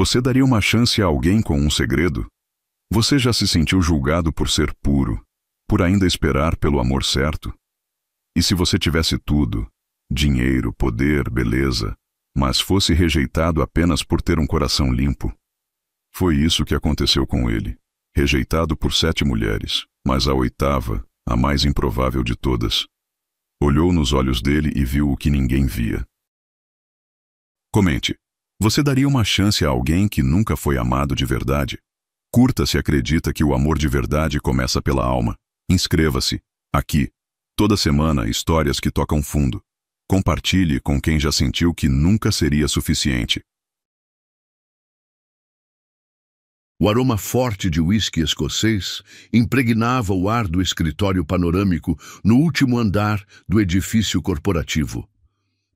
Você daria uma chance a alguém com um segredo? Você já se sentiu julgado por ser puro, por ainda esperar pelo amor certo? E se você tivesse tudo, dinheiro, poder, beleza, mas fosse rejeitado apenas por ter um coração limpo? Foi isso que aconteceu com ele. Rejeitado por 7 mulheres, mas a 8ª, a mais improvável de todas. Olhou nos olhos dele e viu o que ninguém via. Comente. Você daria uma chance a alguém que nunca foi amado de verdade? Curta se acredita que o amor de verdade começa pela alma. Inscreva-se. Aqui. Toda semana, histórias que tocam fundo. Compartilhe com quem já sentiu que nunca seria suficiente. O aroma forte de uísque escocês impregnava o ar do escritório panorâmico no último andar do edifício corporativo.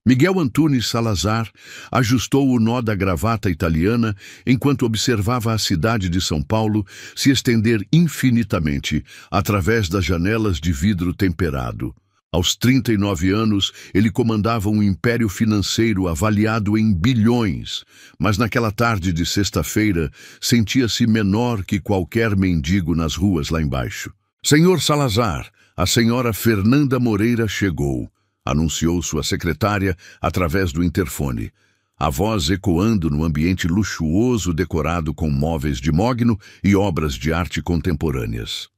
Miguel Antunes Salazar ajustou o nó da gravata italiana enquanto observava a cidade de São Paulo se estender infinitamente através das janelas de vidro temperado. Aos 39 anos, ele comandava um império financeiro avaliado em bilhões, mas naquela tarde de sexta-feira sentia-se menor que qualquer mendigo nas ruas lá embaixo. Senhor Salazar, a senhora Fernanda Moreira chegou, anunciou sua secretária através do interfone, a voz ecoando no ambiente luxuoso decorado com móveis de mogno e obras de arte contemporâneas.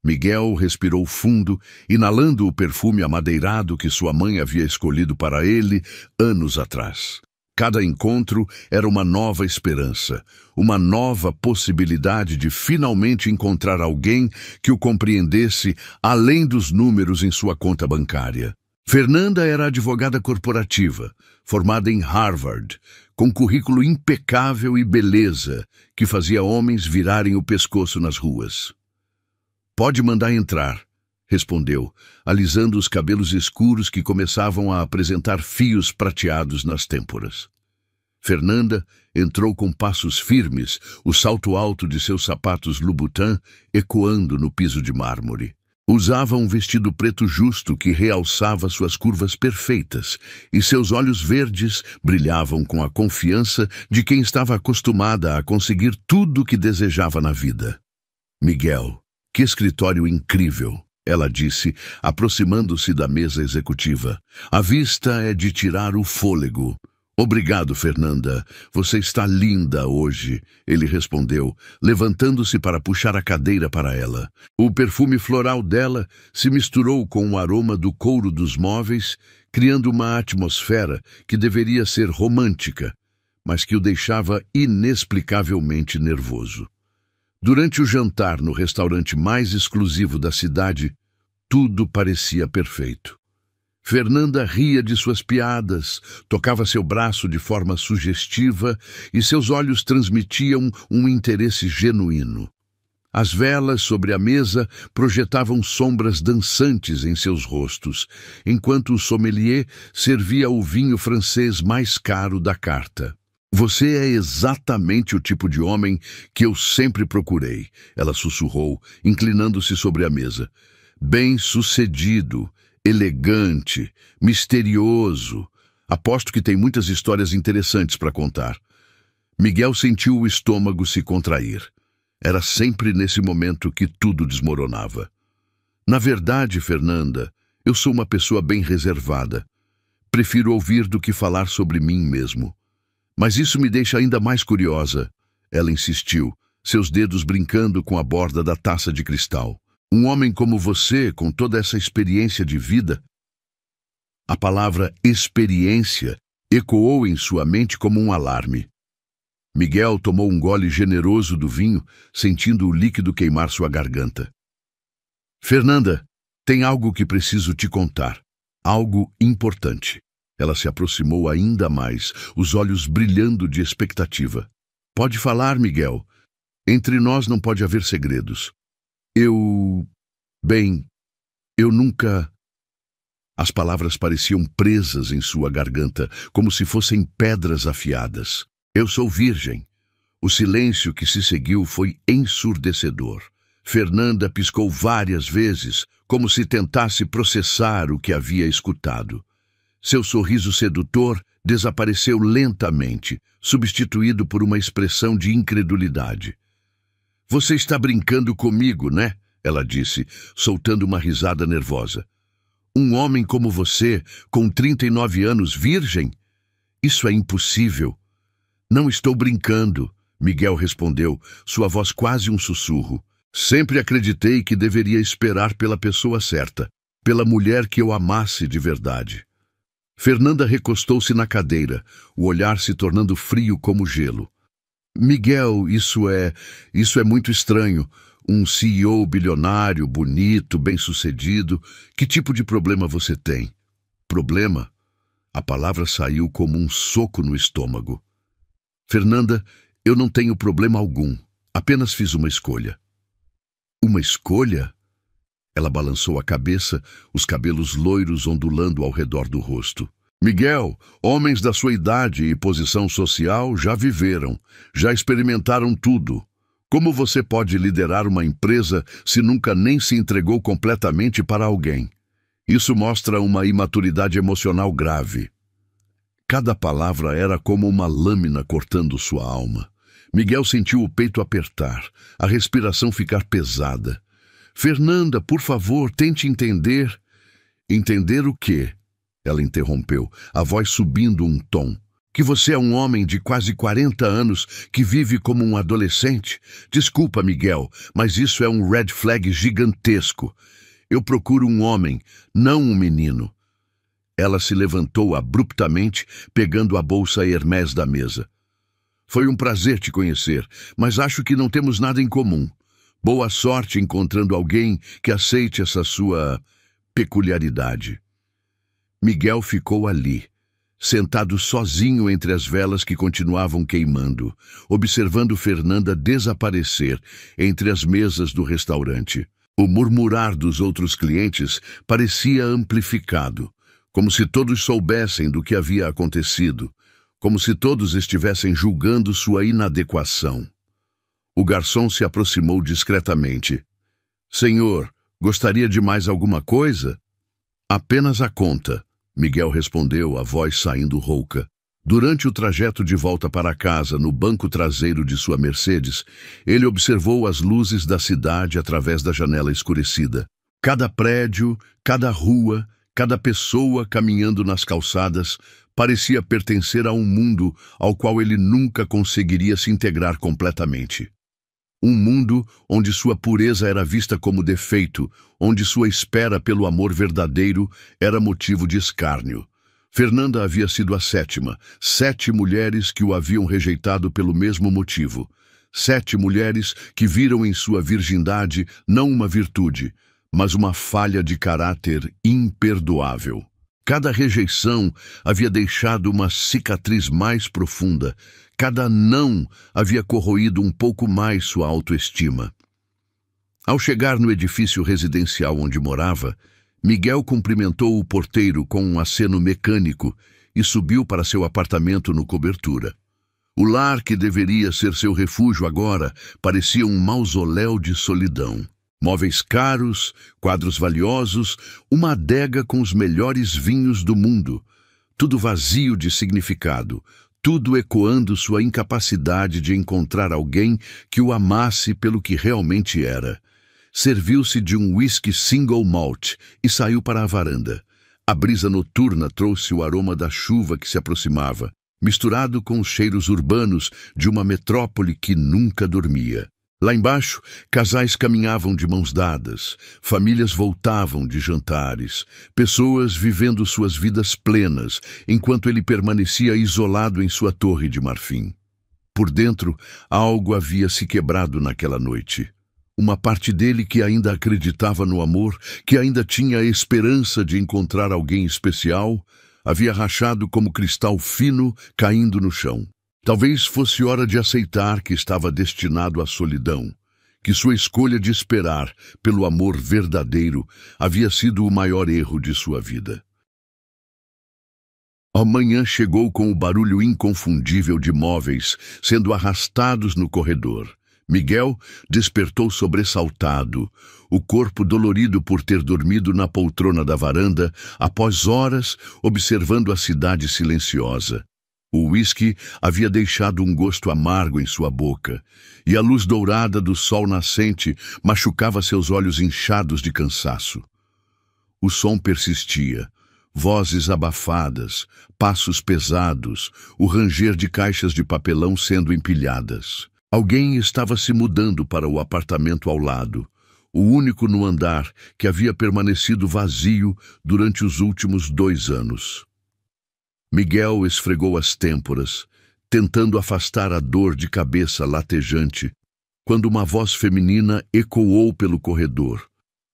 Miguel respirou fundo, inalando o perfume amadeirado que sua mãe havia escolhido para ele anos atrás. Cada encontro era uma nova esperança, uma nova possibilidade de finalmente encontrar alguém que o compreendesse além dos números em sua conta bancária. Fernanda era advogada corporativa, formada em Harvard, com currículo impecável e beleza que fazia homens virarem o pescoço nas ruas. "Pode mandar entrar", respondeu, alisando os cabelos escuros que começavam a apresentar fios prateados nas têmporas. Fernanda entrou com passos firmes, o salto alto de seus sapatos Louboutin ecoando no piso de mármore. Usava um vestido preto justo que realçava suas curvas perfeitas, e seus olhos verdes brilhavam com a confiança de quem estava acostumada a conseguir tudo o que desejava na vida. "Miguel, que escritório incrível", ela disse, aproximando-se da mesa executiva. "A vista é de tirar o fôlego." "Obrigado, Fernanda. Você está linda hoje", ele respondeu, levantando-se para puxar a cadeira para ela. O perfume floral dela se misturou com o aroma do couro dos móveis, criando uma atmosfera que deveria ser romântica, mas que o deixava inexplicavelmente nervoso. Durante o jantar no restaurante mais exclusivo da cidade, tudo parecia perfeito. Fernanda ria de suas piadas, tocava seu braço de forma sugestiva e seus olhos transmitiam um interesse genuíno. As velas sobre a mesa projetavam sombras dançantes em seus rostos, enquanto o sommelier servia o vinho francês mais caro da carta. "Você é exatamente o tipo de homem que eu sempre procurei", ela sussurrou, inclinando-se sobre a mesa. "Bem-sucedido, elegante, misterioso. Aposto que tem muitas histórias interessantes para contar." Miguel sentiu o estômago se contrair. Era sempre nesse momento que tudo desmoronava. "Na verdade, Fernanda, eu sou uma pessoa bem reservada. Prefiro ouvir do que falar sobre mim mesmo. Mas isso me deixa ainda mais curiosa", ela insistiu, seus dedos brincando com a borda da taça de cristal. "Um homem como você, com toda essa experiência de vida..." A palavra experiência ecoou em sua mente como um alarme. Miguel tomou um gole generoso do vinho, sentindo o líquido queimar sua garganta. "Fernanda, tem algo que preciso te contar. Algo importante." Ela se aproximou ainda mais, os olhos brilhando de expectativa. "Pode falar, Miguel. Entre nós não pode haver segredos." Bem, eu nunca..." As palavras pareciam presas em sua garganta, como se fossem pedras afiadas. "Eu sou virgem." O silêncio que se seguiu foi ensurdecedor. Fernanda piscou várias vezes, como se tentasse processar o que havia escutado. Seu sorriso sedutor desapareceu lentamente, substituído por uma expressão de incredulidade. "Você está brincando comigo, né?" ela disse, soltando uma risada nervosa. "Um homem como você, com 39 anos, virgem? Isso é impossível." "Não estou brincando", Miguel respondeu, sua voz quase um sussurro. "Sempre acreditei que deveria esperar pela pessoa certa, pela mulher que eu amasse de verdade." Fernanda recostou-se na cadeira, o olhar se tornando frio como gelo. "Miguel, isso é muito estranho. Um CEO bilionário, bonito, bem-sucedido. Que tipo de problema você tem?" "Problema?" A palavra saiu como um soco no estômago. "Fernanda, eu não tenho problema algum. Apenas fiz uma escolha." "Uma escolha?" Ela balançou a cabeça, os cabelos loiros ondulando ao redor do rosto. "Miguel, homens da sua idade e posição social já viveram, já experimentaram tudo. Como você pode liderar uma empresa se nunca nem se entregou completamente para alguém? Isso mostra uma imaturidade emocional grave." Cada palavra era como uma lâmina cortando sua alma. Miguel sentiu o peito apertar, a respiração ficar pesada. "Fernanda, por favor, tente entender." "Entender o quê?" Ela interrompeu, a voz subindo um tom. "Que você é um homem de quase 40 anos que vive como um adolescente? Desculpa, Miguel, mas isso é um red flag gigantesco. Eu procuro um homem, não um menino." Ela se levantou abruptamente, pegando a bolsa Hermès da mesa. "Foi um prazer te conhecer, mas acho que não temos nada em comum. Boa sorte encontrando alguém que aceite essa sua peculiaridade." Miguel ficou ali, sentado sozinho entre as velas que continuavam queimando, observando Fernanda desaparecer entre as mesas do restaurante. O murmurar dos outros clientes parecia amplificado, como se todos soubessem do que havia acontecido, como se todos estivessem julgando sua inadequação. O garçom se aproximou discretamente. "Senhor, gostaria de mais alguma coisa?" "Apenas a conta", Miguel respondeu, a voz saindo rouca. Durante o trajeto de volta para casa, no banco traseiro de sua Mercedes, ele observou as luzes da cidade através da janela escurecida. Cada prédio, cada rua, cada pessoa caminhando nas calçadas parecia pertencer a um mundo ao qual ele nunca conseguiria se integrar completamente. Um mundo onde sua pureza era vista como defeito, onde sua espera pelo amor verdadeiro era motivo de escárnio. Fernanda havia sido a sétima, 7 mulheres que o haviam rejeitado pelo mesmo motivo. 7 mulheres que viram em sua virgindade não uma virtude, mas uma falha de caráter imperdoável. Cada rejeição havia deixado uma cicatriz mais profunda. Cada não havia corroído um pouco mais sua autoestima. Ao chegar no edifício residencial onde morava, Miguel cumprimentou o porteiro com um aceno mecânico e subiu para seu apartamento no Cobertura. O lar que deveria ser seu refúgio agora parecia um mausoléu de solidão. Móveis caros, quadros valiosos, uma adega com os melhores vinhos do mundo. Tudo vazio de significado, tudo ecoando sua incapacidade de encontrar alguém que o amasse pelo que realmente era. Serviu-se de um whisky single malt e saiu para a varanda. A brisa noturna trouxe o aroma da chuva que se aproximava, misturado com os cheiros urbanos de uma metrópole que nunca dormia. Lá embaixo, casais caminhavam de mãos dadas, famílias voltavam de jantares, pessoas vivendo suas vidas plenas, enquanto ele permanecia isolado em sua torre de marfim. Por dentro, algo havia se quebrado naquela noite. Uma parte dele que ainda acreditava no amor, que ainda tinha a esperança de encontrar alguém especial, havia rachado como cristal fino caindo no chão. Talvez fosse hora de aceitar que estava destinado à solidão, que sua escolha de esperar pelo amor verdadeiro havia sido o maior erro de sua vida. A manhã chegou com o barulho inconfundível de móveis sendo arrastados no corredor. Miguel despertou sobressaltado, o corpo dolorido por ter dormido na poltrona da varanda, após horas observando a cidade silenciosa. O uísque havia deixado um gosto amargo em sua boca, e a luz dourada do sol nascente machucava seus olhos inchados de cansaço. O som persistia, vozes abafadas, passos pesados, o ranger de caixas de papelão sendo empilhadas. Alguém estava se mudando para o apartamento ao lado, o único no andar que havia permanecido vazio durante os últimos 2 anos. Miguel esfregou as têmporas, tentando afastar a dor de cabeça latejante, quando uma voz feminina ecoou pelo corredor,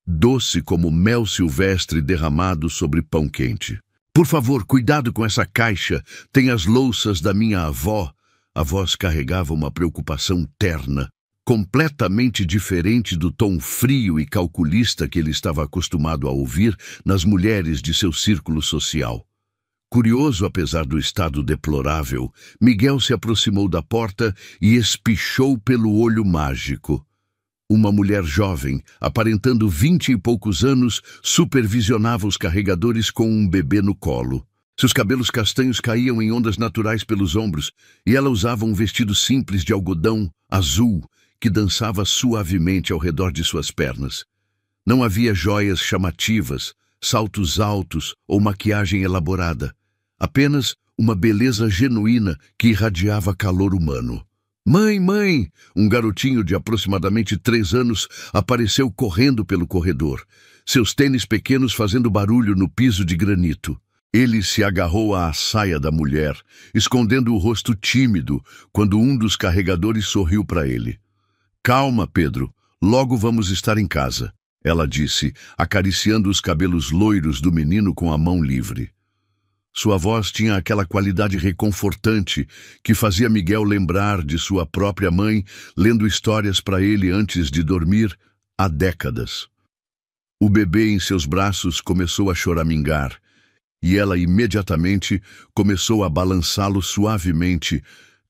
doce como mel silvestre derramado sobre pão quente. "Por favor, cuidado com essa caixa, tem as louças da minha avó." A voz carregava uma preocupação terna, completamente diferente do tom frio e calculista que ele estava acostumado a ouvir nas mulheres de seu círculo social. Curioso apesar do estado deplorável, Miguel se aproximou da porta e espichou pelo olho mágico. Uma mulher jovem, aparentando 20 e poucos anos, supervisionava os carregadores com um bebê no colo. Seus cabelos castanhos caíam em ondas naturais pelos ombros, e ela usava um vestido simples de algodão azul que dançava suavemente ao redor de suas pernas. Não havia joias chamativas, saltos altos ou maquiagem elaborada. Apenas uma beleza genuína que irradiava calor humano. "Mãe, mãe!" Um garotinho de aproximadamente 3 anos apareceu correndo pelo corredor, seus tênis pequenos fazendo barulho no piso de granito. Ele se agarrou à saia da mulher, escondendo o rosto tímido, quando um dos carregadores sorriu para ele. "Calma, Pedro, logo vamos estar em casa," ela disse, acariciando os cabelos loiros do menino com a mão livre. Sua voz tinha aquela qualidade reconfortante que fazia Miguel lembrar de sua própria mãe lendo histórias para ele antes de dormir há décadas. O bebê em seus braços começou a choramingar, e ela imediatamente começou a balançá-lo suavemente,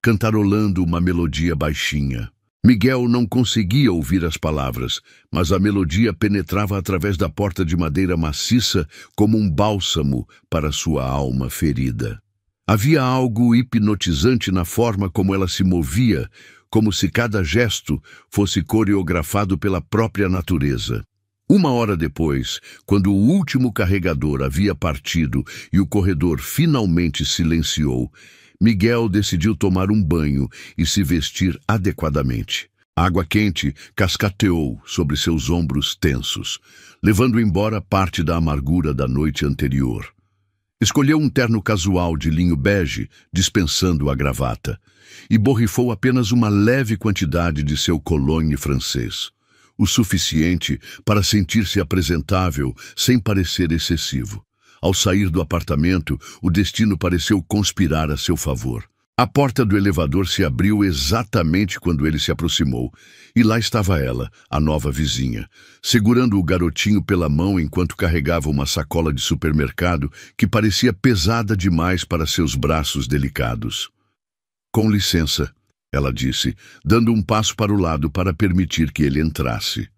cantarolando uma melodia baixinha. Miguel não conseguia ouvir as palavras, mas a melodia penetrava através da porta de madeira maciça como um bálsamo para sua alma ferida. Havia algo hipnotizante na forma como ela se movia, como se cada gesto fosse coreografado pela própria natureza. 1 hora depois, quando o último carregador havia partido e o corredor finalmente silenciou, Miguel decidiu tomar um banho e se vestir adequadamente. A água quente cascateou sobre seus ombros tensos, levando embora parte da amargura da noite anterior. Escolheu um terno casual de linho bege, dispensando a gravata, e borrifou apenas uma leve quantidade de seu cologne francês, o suficiente para sentir-se apresentável sem parecer excessivo. Ao sair do apartamento, o destino pareceu conspirar a seu favor. A porta do elevador se abriu exatamente quando ele se aproximou, e lá estava ela, a nova vizinha, segurando o garotinho pela mão enquanto carregava uma sacola de supermercado que parecia pesada demais para seus braços delicados. "Com licença," ela disse, dando um passo para o lado para permitir que ele entrasse.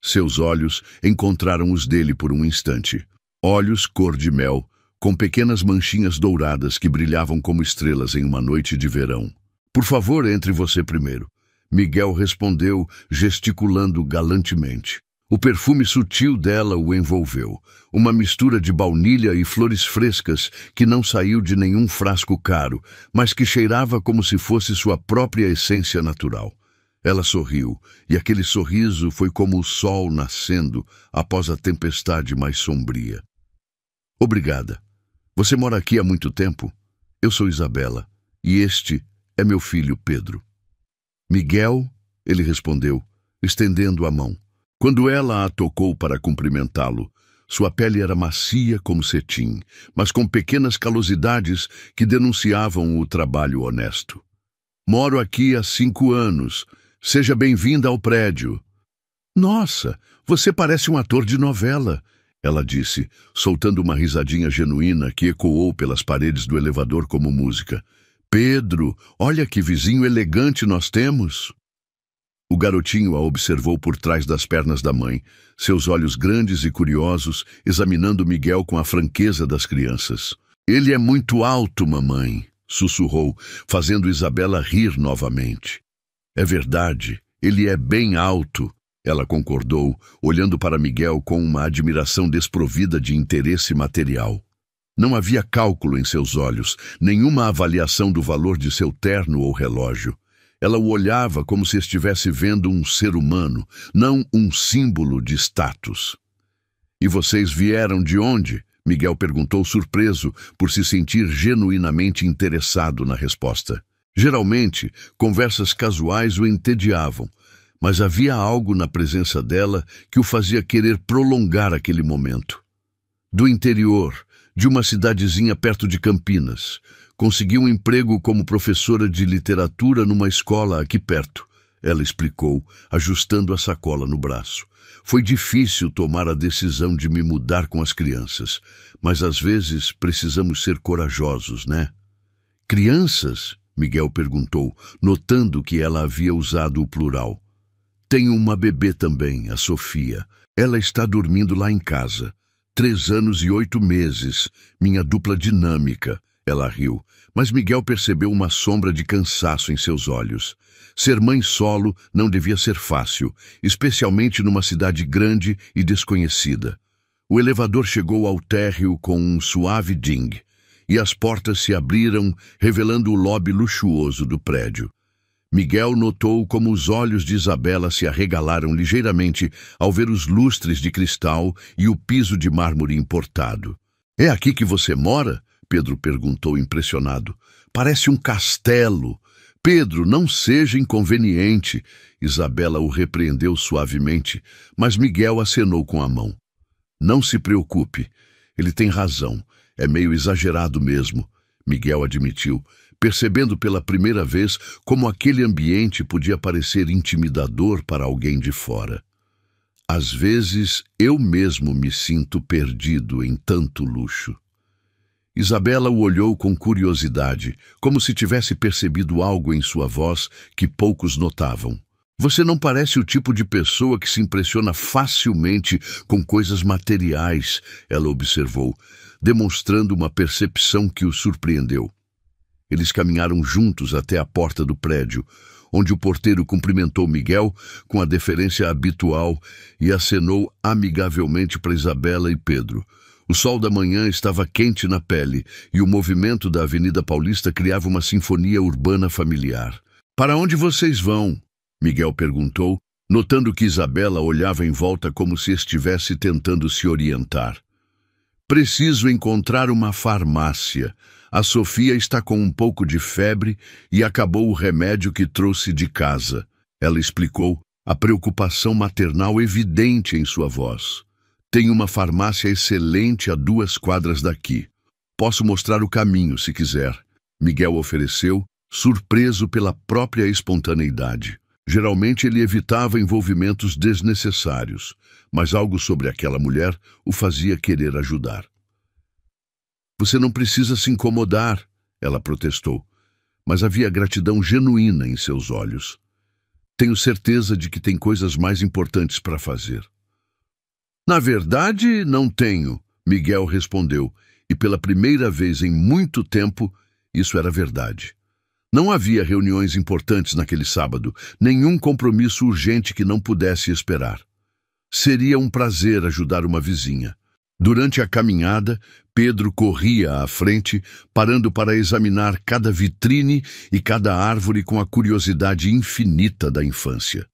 Seus olhos encontraram os dele por um instante. Olhos cor de mel, com pequenas manchinhas douradas que brilhavam como estrelas em uma noite de verão. "Por favor, entre você primeiro," Miguel respondeu, gesticulando galantemente. O perfume sutil dela o envolveu, uma mistura de baunilha e flores frescas que não saiu de nenhum frasco caro, mas que cheirava como se fosse sua própria essência natural. Ela sorriu, e aquele sorriso foi como o sol nascendo após a tempestade mais sombria. "Obrigada. Você mora aqui há muito tempo? Eu sou Isabela, e este é meu filho Pedro." "Miguel," ele respondeu, estendendo a mão. Quando ela a tocou para cumprimentá-lo, sua pele era macia como cetim, mas com pequenas calosidades que denunciavam o trabalho honesto. "Moro aqui há 5 anos. Seja bem-vinda ao prédio." "Nossa, você parece um ator de novela," ela disse, soltando uma risadinha genuína que ecoou pelas paredes do elevador como música. "Pedro, olha que vizinho elegante nós temos." O garotinho a observou por trás das pernas da mãe, seus olhos grandes e curiosos, examinando Miguel com a franqueza das crianças. Ele é muito alto, mamãe, sussurrou, fazendo Isabela rir novamente. É verdade, ele é bem alto, ela concordou, olhando para Miguel com uma admiração desprovida de interesse material. Não havia cálculo em seus olhos, nenhuma avaliação do valor de seu terno ou relógio. Ela o olhava como se estivesse vendo um ser humano, não um símbolo de status. E vocês vieram de onde? Miguel perguntou, surpreso por se sentir genuinamente interessado na resposta. Geralmente, conversas casuais o entediavam, mas havia algo na presença dela que o fazia querer prolongar aquele momento. Do interior, de uma cidadezinha perto de Campinas, conseguiu um emprego como professora de literatura numa escola aqui perto, ela explicou, ajustando a sacola no braço. Foi difícil tomar a decisão de me mudar com as crianças, mas às vezes precisamos ser corajosos, né? Crianças? Miguel perguntou, notando que ela havia usado o plural. Tenho uma bebê também, a Sofia. Ela está dormindo lá em casa. 3 anos e 8 meses, minha dupla dinâmica. Ela riu, mas Miguel percebeu uma sombra de cansaço em seus olhos. Ser mãe solo não devia ser fácil, especialmente numa cidade grande e desconhecida. O elevador chegou ao térreo com um suave ding, e as portas se abriram, revelando o lobby luxuoso do prédio. Miguel notou como os olhos de Isabela se arregalaram ligeiramente ao ver os lustres de cristal e o piso de mármore importado. É aqui que você mora? Pedro perguntou impressionado. Parece um castelo. Pedro, não seja inconveniente. Isabela o repreendeu suavemente, mas Miguel acenou com a mão. Não se preocupe. Ele tem razão. É meio exagerado mesmo, Miguel admitiu, percebendo pela primeira vez como aquele ambiente podia parecer intimidador para alguém de fora. Às vezes, eu mesmo me sinto perdido em tanto luxo. Isabela o olhou com curiosidade, como se tivesse percebido algo em sua voz que poucos notavam. Você não parece o tipo de pessoa que se impressiona facilmente com coisas materiais, ela observou, demonstrando uma percepção que o surpreendeu. Eles caminharam juntos até a porta do prédio, onde o porteiro cumprimentou Miguel com a deferência habitual e acenou amigavelmente para Isabela e Pedro. O sol da manhã estava quente na pele e o movimento da Avenida Paulista criava uma sinfonia urbana familiar. Para onde vocês vão? Miguel perguntou, notando que Isabela olhava em volta como se estivesse tentando se orientar. Preciso encontrar uma farmácia. A Sofia está com um pouco de febre e acabou o remédio que trouxe de casa. Ela explicou, a preocupação maternal evidente em sua voz. Tem uma farmácia excelente a 2 quadras daqui. Posso mostrar o caminho, se quiser. Miguel ofereceu, surpreso pela própria espontaneidade. Geralmente ele evitava envolvimentos desnecessários, mas algo sobre aquela mulher o fazia querer ajudar. Você não precisa se incomodar, ela protestou, mas havia gratidão genuína em seus olhos. Tenho certeza de que tem coisas mais importantes para fazer. Na verdade, não tenho, Miguel respondeu, e pela primeira vez em muito tempo, isso era verdade. Não havia reuniões importantes naquele sábado, nenhum compromisso urgente que não pudesse esperar. Seria um prazer ajudar uma vizinha. Durante a caminhada, Pedro corria à frente, parando para examinar cada vitrine e cada árvore com a curiosidade infinita da infância.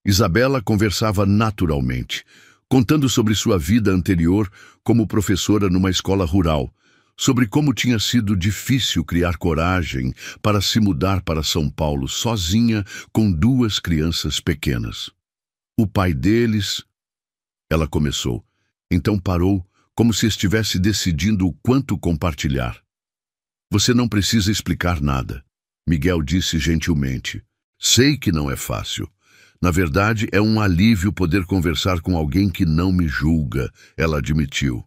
Isabela conversava naturalmente, contando sobre sua vida anterior como professora numa escola rural, sobre como tinha sido difícil criar coragem para se mudar para São Paulo sozinha com 2 crianças pequenas. O pai deles... Ela começou, então parou, como se estivesse decidindo o quanto compartilhar. Você não precisa explicar nada, Miguel disse gentilmente. Sei que não é fácil. Na verdade, é um alívio poder conversar com alguém que não me julga, ela admitiu.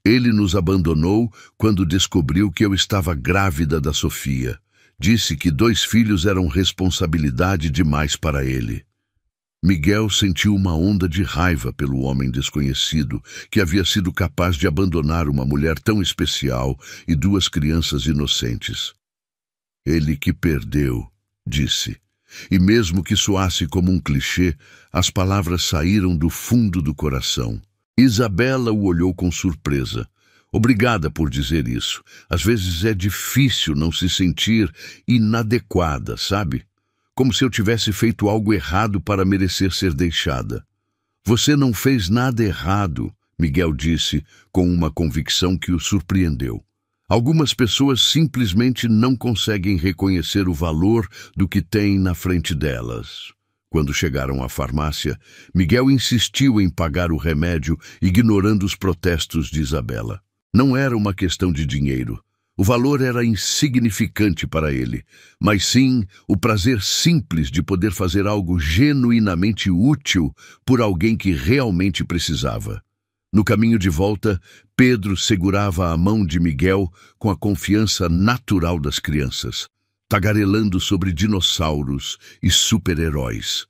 Ele nos abandonou quando descobriu que eu estava grávida da Sofia. Disse que 2 filhos eram responsabilidade demais para ele. Miguel sentiu uma onda de raiva pelo homem desconhecido que havia sido capaz de abandonar uma mulher tão especial e duas crianças inocentes. Ele que perdeu, disse. E mesmo que soasse como um clichê, as palavras saíram do fundo do coração. Isabela o olhou com surpresa. Obrigada por dizer isso. Às vezes é difícil não se sentir inadequada, sabe? Como se eu tivesse feito algo errado para merecer ser deixada. Você não fez nada errado, Miguel disse com uma convicção que o surpreendeu. Algumas pessoas simplesmente não conseguem reconhecer o valor do que têm na frente delas. Quando chegaram à farmácia, Miguel insistiu em pagar o remédio, ignorando os protestos de Isabela. Não era uma questão de dinheiro. O valor era insignificante para ele, mas sim o prazer simples de poder fazer algo genuinamente útil por alguém que realmente precisava. No caminho de volta, Pedro segurava a mão de Miguel com a confiança natural das crianças, tagarelando sobre dinossauros e super-heróis.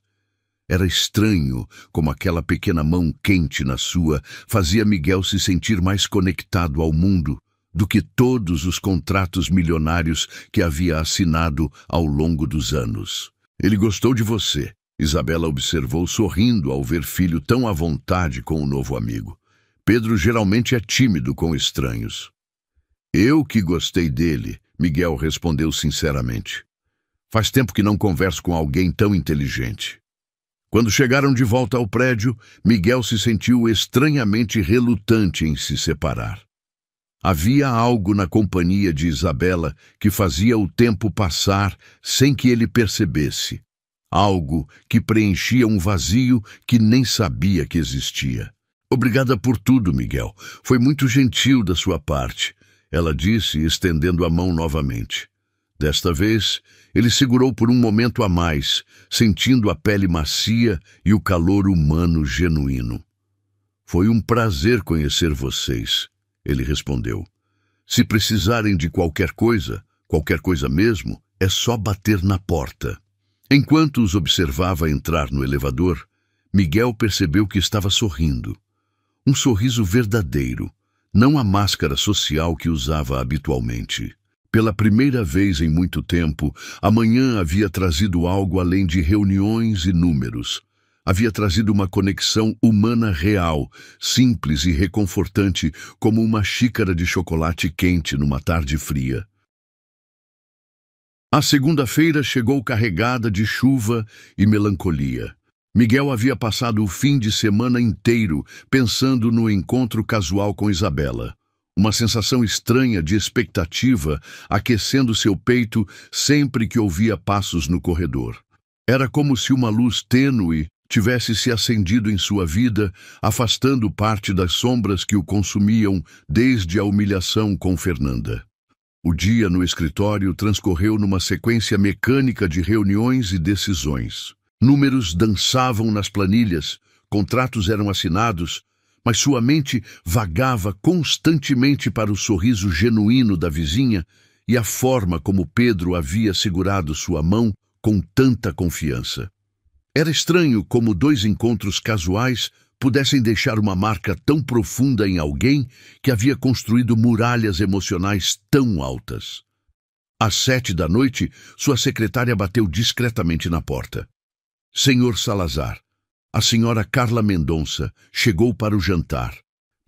Era estranho como aquela pequena mão quente na sua fazia Miguel se sentir mais conectado ao mundo do que todos os contratos milionários que havia assinado ao longo dos anos. Ele gostou de você, Isabela observou sorrindo ao ver filho tão à vontade com o novo amigo. Pedro geralmente é tímido com estranhos. Eu que gostei dele, Miguel respondeu sinceramente. Faz tempo que não converso com alguém tão inteligente. Quando chegaram de volta ao prédio, Miguel se sentiu estranhamente relutante em se separar. Havia algo na companhia de Isabela que fazia o tempo passar sem que ele percebesse. Algo que preenchia um vazio que nem sabia que existia. Obrigada por tudo, Miguel. Foi muito gentil da sua parte, ela disse, estendendo a mão novamente. Desta vez, ele segurou por um momento a mais, sentindo a pele macia e o calor humano genuíno. Foi um prazer conhecer vocês, ele respondeu. Se precisarem de qualquer coisa mesmo, é só bater na porta. Enquanto os observava entrar no elevador, Miguel percebeu que estava sorrindo. Um sorriso verdadeiro, não a máscara social que usava habitualmente. Pela primeira vez em muito tempo, a manhã havia trazido algo além de reuniões e números. Havia trazido uma conexão humana real, simples e reconfortante, como uma xícara de chocolate quente numa tarde fria. A segunda-feira chegou carregada de chuva e melancolia. Miguel havia passado o fim de semana inteiro pensando no encontro casual com Isabela. Uma sensação estranha de expectativa aquecendo seu peito sempre que ouvia passos no corredor. Era como se uma luz tênue tivesse se acendido em sua vida, afastando parte das sombras que o consumiam desde a humilhação com Fernanda. O dia no escritório transcorreu numa sequência mecânica de reuniões e decisões. Números dançavam nas planilhas, contratos eram assinados, mas sua mente vagava constantemente para o sorriso genuíno da vizinha e a forma como Pedro havia segurado sua mão com tanta confiança. Era estranho como dois encontros casuais pudessem deixar uma marca tão profunda em alguém que havia construído muralhas emocionais tão altas. Às 7 da noite, sua secretária bateu discretamente na porta. Senhor Salazar, a senhora Carla Mendonça chegou para o jantar.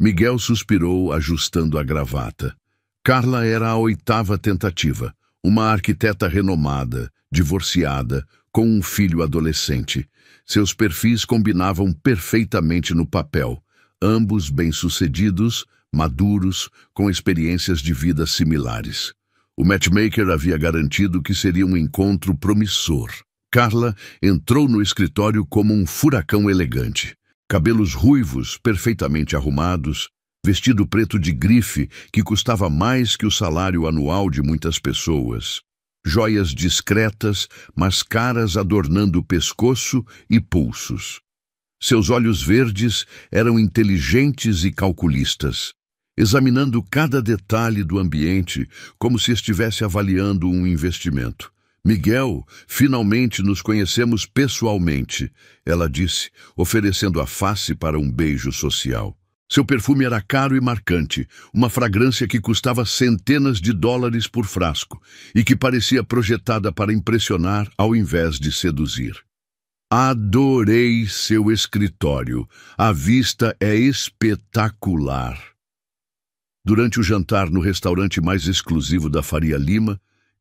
Miguel suspirou, ajustando a gravata. Carla era a 8ª tentativa, uma arquiteta renomada, divorciada, com um filho adolescente. Seus perfis combinavam perfeitamente no papel, ambos bem-sucedidos, maduros, com experiências de vida similares. O matchmaker havia garantido que seria um encontro promissor. Carla entrou no escritório como um furacão elegante. Cabelos ruivos, perfeitamente arrumados, vestido preto de grife que custava mais que o salário anual de muitas pessoas. Joias discretas, mas caras adornando o pescoço e pulsos. Seus olhos verdes eram inteligentes e calculistas, examinando cada detalhe do ambiente como se estivesse avaliando um investimento. Miguel, finalmente nos conhecemos pessoalmente, ela disse, oferecendo a face para um beijo social. Seu perfume era caro e marcante, uma fragrância que custava centenas de dólares por frasco e que parecia projetada para impressionar ao invés de seduzir. Adorei seu escritório. A vista é espetacular. Durante o jantar no restaurante mais exclusivo da Faria Lima,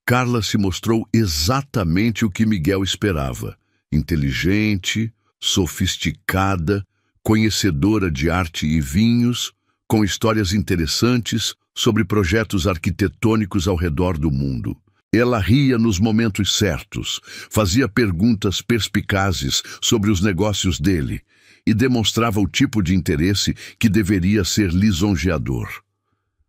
Carla se mostrou exatamente o que Miguel esperava. Inteligente, sofisticada, conhecedora de arte e vinhos, com histórias interessantes sobre projetos arquitetônicos ao redor do mundo. Ela ria nos momentos certos, fazia perguntas perspicazes sobre os negócios dele e demonstrava o tipo de interesse que deveria ser lisonjeador.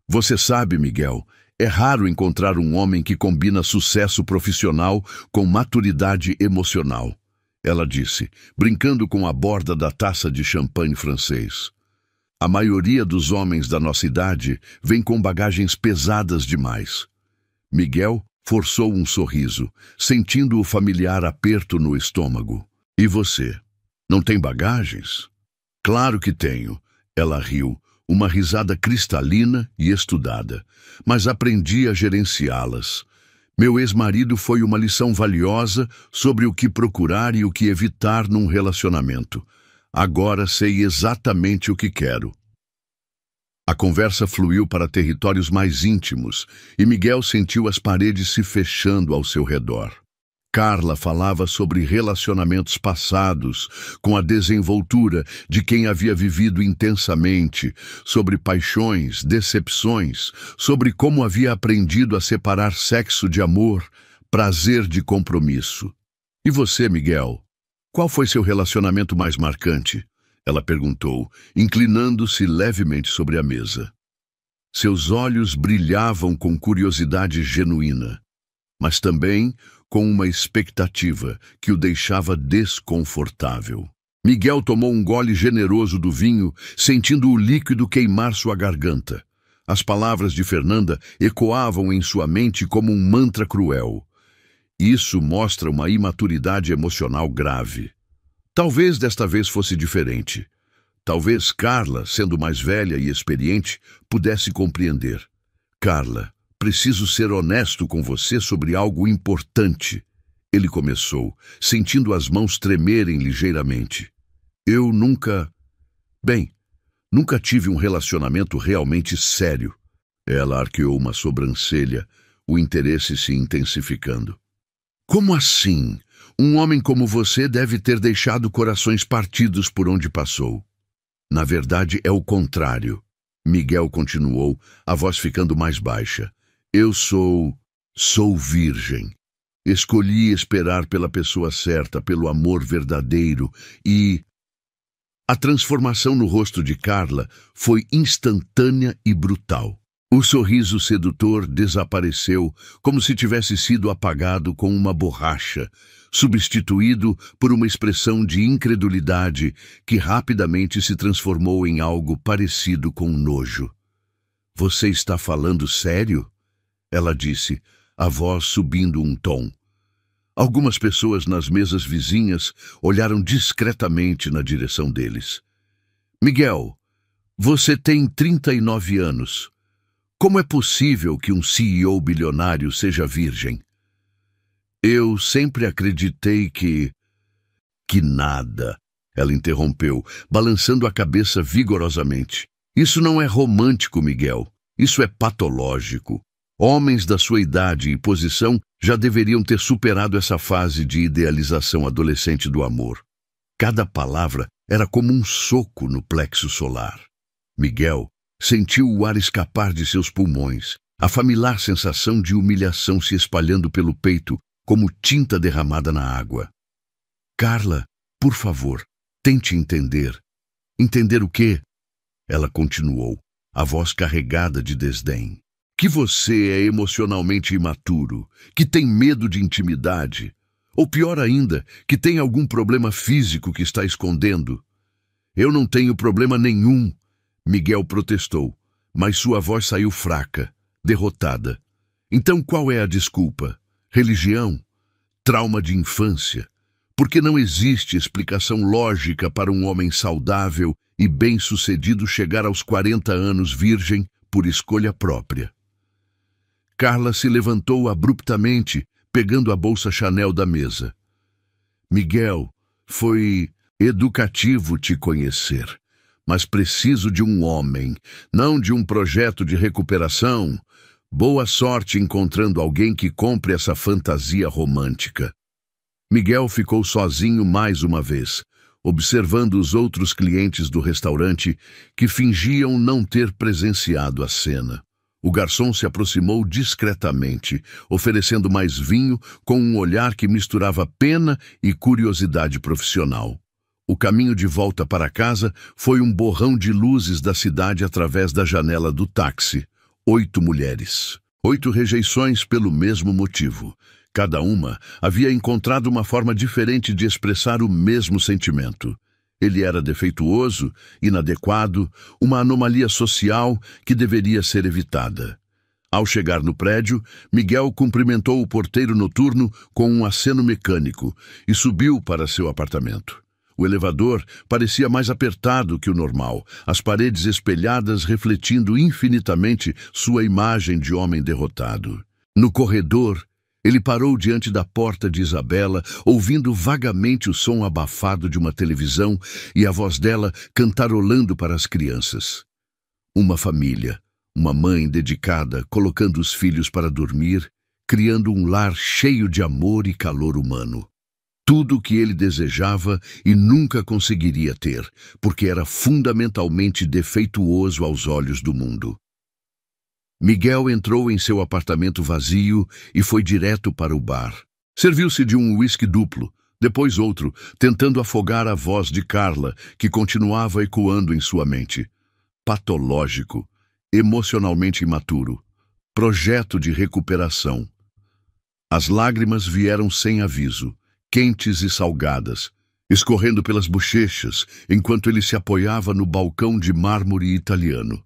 Você sabe, Miguel, é raro encontrar um homem que combina sucesso profissional com maturidade emocional, ela disse, brincando com a borda da taça de champanhe francês. A maioria dos homens da nossa idade vem com bagagens pesadas demais. Miguel forçou um sorriso, sentindo o familiar aperto no estômago. E você? Não tem bagagens? Claro que tenho, ela riu, uma risada cristalina e estudada, mas aprendi a gerenciá-las. Meu ex-marido foi uma lição valiosa sobre o que procurar e o que evitar num relacionamento. Agora sei exatamente o que quero. A conversa fluiu para territórios mais íntimos e Miguel sentiu as paredes se fechando ao seu redor. Carla falava sobre relacionamentos passados, com a desenvoltura de quem havia vivido intensamente, sobre paixões, decepções, sobre como havia aprendido a separar sexo de amor, prazer de compromisso. E você, Miguel? Qual foi seu relacionamento mais marcante? Ela perguntou, inclinando-se levemente sobre a mesa. Seus olhos brilhavam com curiosidade genuína, mas também com uma expectativa que o deixava desconfortável. Miguel tomou um gole generoso do vinho, sentindo o líquido queimar sua garganta. As palavras de Fernanda ecoavam em sua mente como um mantra cruel. Isso mostra uma imaturidade emocional grave. Talvez desta vez fosse diferente. Talvez Carla, sendo mais velha e experiente, pudesse compreender. Carla, preciso ser honesto com você sobre algo importante. Ele começou, sentindo as mãos tremerem ligeiramente. Eu nunca tive um relacionamento realmente sério. Ela arqueou uma sobrancelha, o interesse se intensificando. Como assim? Um homem como você deve ter deixado corações partidos por onde passou. Na verdade, é o contrário. Miguel continuou, a voz ficando mais baixa. Eu sou virgem. Escolhi esperar pela pessoa certa, pelo amor verdadeiro e... A transformação no rosto de Carla foi instantânea e brutal. O sorriso sedutor desapareceu, como se tivesse sido apagado com uma borracha, substituído por uma expressão de incredulidade que rapidamente se transformou em algo parecido com nojo. Você está falando sério? Ela disse, a voz subindo um tom. Algumas pessoas nas mesas vizinhas olharam discretamente na direção deles. Miguel, você tem 39 anos. Como é possível que um CEO bilionário seja virgem? Eu sempre acreditei que nada, ela interrompeu, balançando a cabeça vigorosamente. Isso não é romântico, Miguel. Isso é patológico. Homens da sua idade e posição já deveriam ter superado essa fase de idealização adolescente do amor. Cada palavra era como um soco no plexo solar. Miguel sentiu o ar escapar de seus pulmões, a familiar sensação de humilhação se espalhando pelo peito como tinta derramada na água. Carla, por favor, tente entender. Entender o quê? Ela continuou, a voz carregada de desdém. Que você é emocionalmente imaturo, que tem medo de intimidade, ou pior ainda, que tem algum problema físico que está escondendo. Eu não tenho problema nenhum, Miguel protestou, mas sua voz saiu fraca, derrotada. Então qual é a desculpa? Religião? trauma de infância, porque não existe explicação lógica para um homem saudável e bem-sucedido chegar aos 40 anos virgem por escolha própria. Carla se levantou abruptamente, pegando a bolsa Chanel da mesa. Miguel, foi educativo te conhecer, mas preciso de um homem, não de um projeto de recuperação. Boa sorte encontrando alguém que compre essa fantasia romântica. Miguel ficou sozinho mais uma vez, observando os outros clientes do restaurante que fingiam não ter presenciado a cena. O garçom se aproximou discretamente, oferecendo mais vinho com um olhar que misturava pena e curiosidade profissional. O caminho de volta para casa foi um borrão de luzes da cidade através da janela do táxi. 8 mulheres. 8 rejeições pelo mesmo motivo. Cada uma havia encontrado uma forma diferente de expressar o mesmo sentimento. Ele era defeituoso, inadequado, uma anomalia social que deveria ser evitada. Ao chegar no prédio, Miguel cumprimentou o porteiro noturno com um aceno mecânico e subiu para seu apartamento. O elevador parecia mais apertado que o normal, as paredes espelhadas refletindo infinitamente sua imagem de homem derrotado. No corredor, ele parou diante da porta de Isabela, ouvindo vagamente o som abafado de uma televisão e a voz dela cantarolando para as crianças. Uma família, uma mãe dedicada, colocando os filhos para dormir, criando um lar cheio de amor e calor humano. Tudo o que ele desejava e nunca conseguiria ter, porque era fundamentalmente defeituoso aos olhos do mundo. Miguel entrou em seu apartamento vazio e foi direto para o bar. Serviu-se de um uísque duplo, depois outro, tentando afogar a voz de Carla, que continuava ecoando em sua mente. Patológico, emocionalmente imaturo, projeto de recuperação. As lágrimas vieram sem aviso, quentes e salgadas, escorrendo pelas bochechas, enquanto ele se apoiava no balcão de mármore italiano.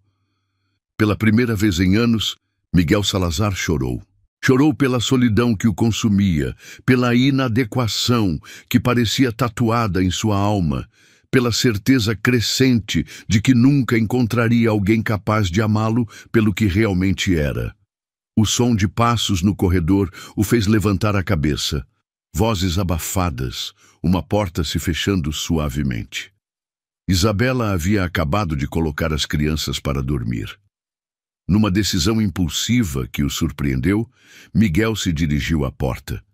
Pela primeira vez em anos, Miguel Salazar chorou. Chorou pela solidão que o consumia, pela inadequação que parecia tatuada em sua alma, pela certeza crescente de que nunca encontraria alguém capaz de amá-lo pelo que realmente era. O som de passos no corredor o fez levantar a cabeça. Vozes abafadas, uma porta se fechando suavemente. Isabela havia acabado de colocar as crianças para dormir. Numa decisão impulsiva que o surpreendeu, Miguel se dirigiu à porta.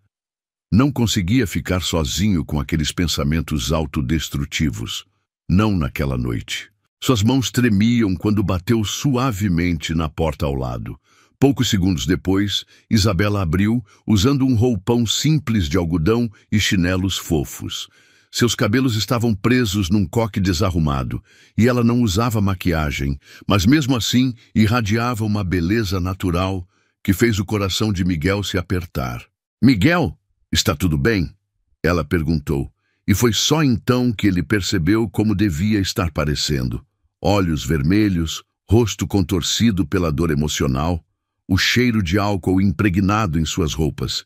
Não conseguia ficar sozinho com aqueles pensamentos autodestrutivos. Não naquela noite. Suas mãos tremiam quando bateu suavemente na porta ao lado. Poucos segundos depois, Isabela abriu, usando um roupão simples de algodão e chinelos fofos. Seus cabelos estavam presos num coque desarrumado, e ela não usava maquiagem, mas mesmo assim irradiava uma beleza natural que fez o coração de Miguel se apertar. "Miguel, está tudo bem?" ela perguntou, e foi só então que ele percebeu como devia estar parecendo. Olhos vermelhos, rosto contorcido pela dor emocional, o cheiro de álcool impregnado em suas roupas.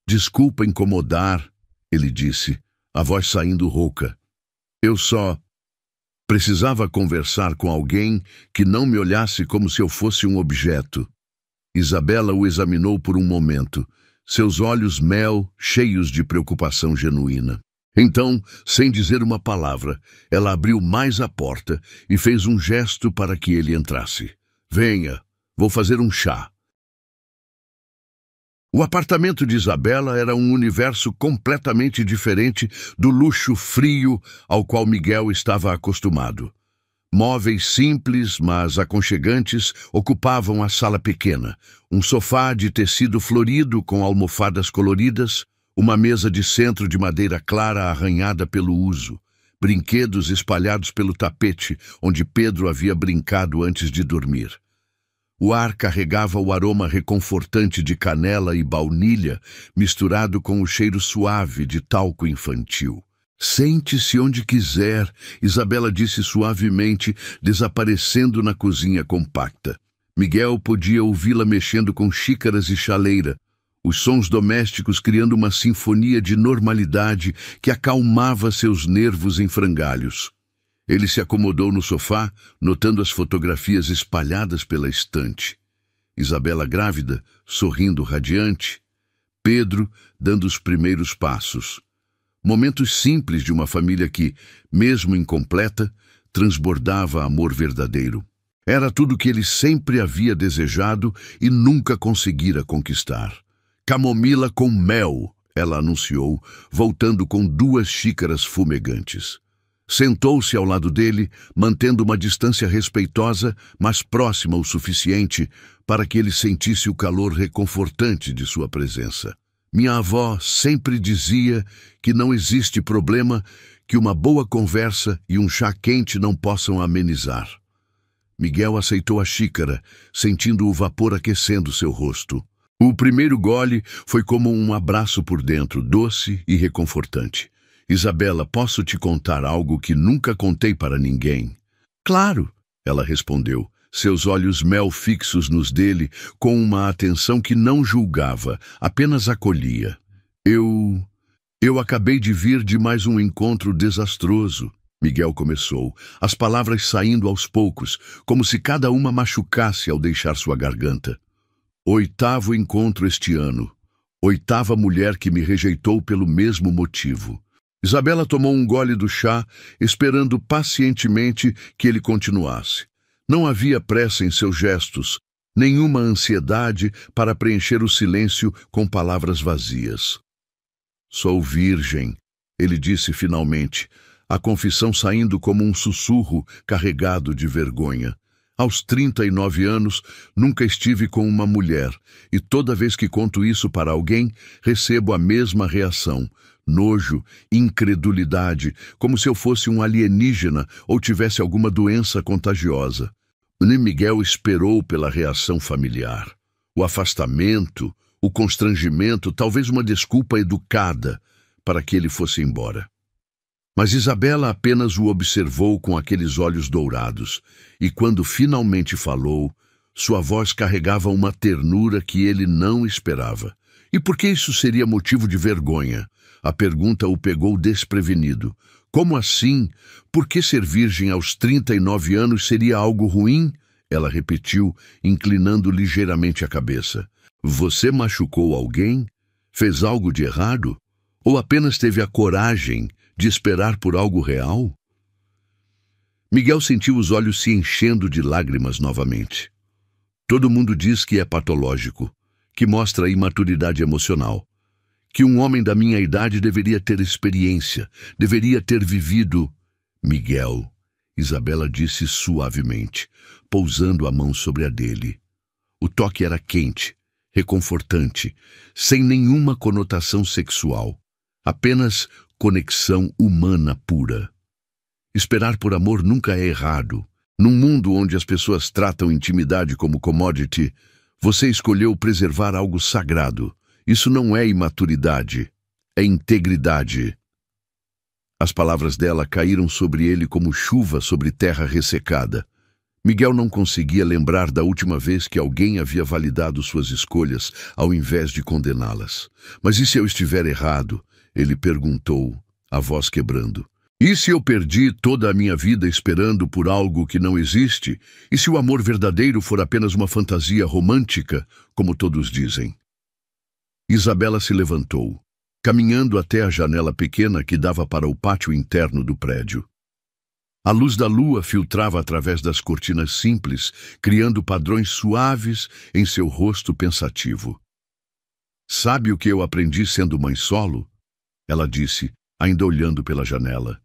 "Desculpa incomodar", ele disse, a voz saindo rouca. "Eu só precisava conversar com alguém que não me olhasse como se eu fosse um objeto." Isabela o examinou por um momento, seus olhos mel cheios de preocupação genuína. Então, sem dizer uma palavra, ela abriu mais a porta e fez um gesto para que ele entrasse. "Venha, vou fazer um chá." O apartamento de Isabela era um universo completamente diferente do luxo frio ao qual Miguel estava acostumado. Móveis simples, mas aconchegantes, ocupavam a sala pequena. Um sofá de tecido florido com almofadas coloridas, uma mesa de centro de madeira clara arranhada pelo uso, brinquedos espalhados pelo tapete onde Pedro havia brincado antes de dormir. O ar carregava o aroma reconfortante de canela e baunilha, misturado com o cheiro suave de talco infantil. "Sente-se onde quiser", Isabela disse suavemente, desaparecendo na cozinha compacta. Miguel podia ouvi-la mexendo com xícaras e chaleira, os sons domésticos criando uma sinfonia de normalidade que acalmava seus nervos em frangalhos. Ele se acomodou no sofá, notando as fotografias espalhadas pela estante. Isabela grávida, sorrindo radiante. Pedro dando os primeiros passos. Momentos simples de uma família que, mesmo incompleta, transbordava amor verdadeiro. Era tudo o que ele sempre havia desejado e nunca conseguira conquistar. Camomila com mel, ela anunciou, voltando com 2 xícaras fumegantes. Sentou-se ao lado dele, mantendo uma distância respeitosa, mas próxima o suficiente para que ele sentisse o calor reconfortante de sua presença. Minha avó sempre dizia que não existe problema que uma boa conversa e um chá quente não possam amenizar. Miguel aceitou a xícara, sentindo o vapor aquecendo seu rosto. O primeiro gole foi como um abraço por dentro, doce e reconfortante. Isabela, posso te contar algo que nunca contei para ninguém? Claro, ela respondeu, seus olhos mel fixos nos dele, com uma atenção que não julgava, apenas acolhia. Eu acabei de vir de mais um encontro desastroso. Miguel começou, as palavras saindo aos poucos, como se cada uma machucasse ao deixar sua garganta. 8º encontro este ano. 8ª mulher que me rejeitou pelo mesmo motivo. Isabela tomou um gole do chá, esperando pacientemente que ele continuasse. Não havia pressa em seus gestos, nenhuma ansiedade para preencher o silêncio com palavras vazias. Sou virgem, ele disse finalmente, a confissão saindo como um sussurro carregado de vergonha. Aos 39 anos, nunca estive com uma mulher, e toda vez que conto isso para alguém, recebo a mesma reação. Nojo, incredulidade, como se eu fosse um alienígena ou tivesse alguma doença contagiosa. Miguel esperou pela reação familiar. O afastamento, o constrangimento, talvez uma desculpa educada para que ele fosse embora. Mas Isabela apenas o observou com aqueles olhos dourados, e quando finalmente falou, sua voz carregava uma ternura que ele não esperava. E por que isso seria motivo de vergonha? A pergunta o pegou desprevenido. Como assim? Por que ser virgem aos 39 anos seria algo ruim? Ela repetiu, inclinando ligeiramente a cabeça. Você machucou alguém? Fez algo de errado? Ou apenas teve a coragem de esperar por algo real? Miguel sentiu os olhos se enchendo de lágrimas novamente. Todo mundo diz que é patológico, que mostra imaturidade emocional, que um homem da minha idade deveria ter experiência, deveria ter vivido. Miguel, Isabela disse suavemente, pousando a mão sobre a dele. O toque era quente, reconfortante, sem nenhuma conotação sexual, apenas conexão humana pura. Esperar por amor nunca é errado. Num mundo onde as pessoas tratam intimidade como commodity, você escolheu preservar algo sagrado. Isso não é imaturidade, é integridade. As palavras dela caíram sobre ele como chuva sobre terra ressecada. Miguel não conseguia lembrar da última vez que alguém havia validado suas escolhas ao invés de condená-las. Mas e se eu estiver errado? Ele perguntou, a voz quebrando. E se eu perdi toda a minha vida esperando por algo que não existe? E se o amor verdadeiro for apenas uma fantasia romântica, como todos dizem? Isabela se levantou, caminhando até a janela pequena que dava para o pátio interno do prédio. A luz da lua filtrava através das cortinas simples, criando padrões suaves em seu rosto pensativo. Sabe o que eu aprendi sendo mãe solo? Ela disse, ainda olhando pela janela.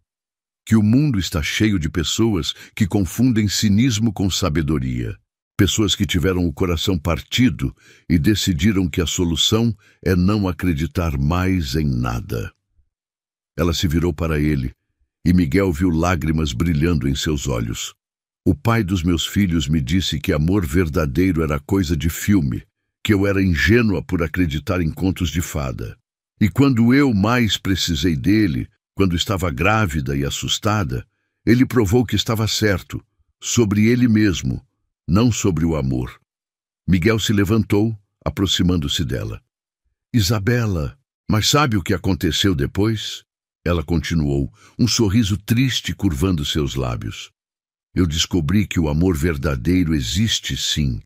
Que o mundo está cheio de pessoas que confundem cinismo com sabedoria. Pessoas que tiveram o coração partido e decidiram que a solução é não acreditar mais em nada. Ela se virou para ele, e Miguel viu lágrimas brilhando em seus olhos. O pai dos meus filhos me disse que amor verdadeiro era coisa de filme, que eu era ingênua por acreditar em contos de fada. E quando eu mais precisei dele, quando estava grávida e assustada, ele provou que estava certo, sobre ele mesmo, não sobre o amor. Miguel se levantou, aproximando-se dela. Isabela, mas sabe o que aconteceu depois? Ela continuou, um sorriso triste curvando seus lábios. Eu descobri que o amor verdadeiro existe sim.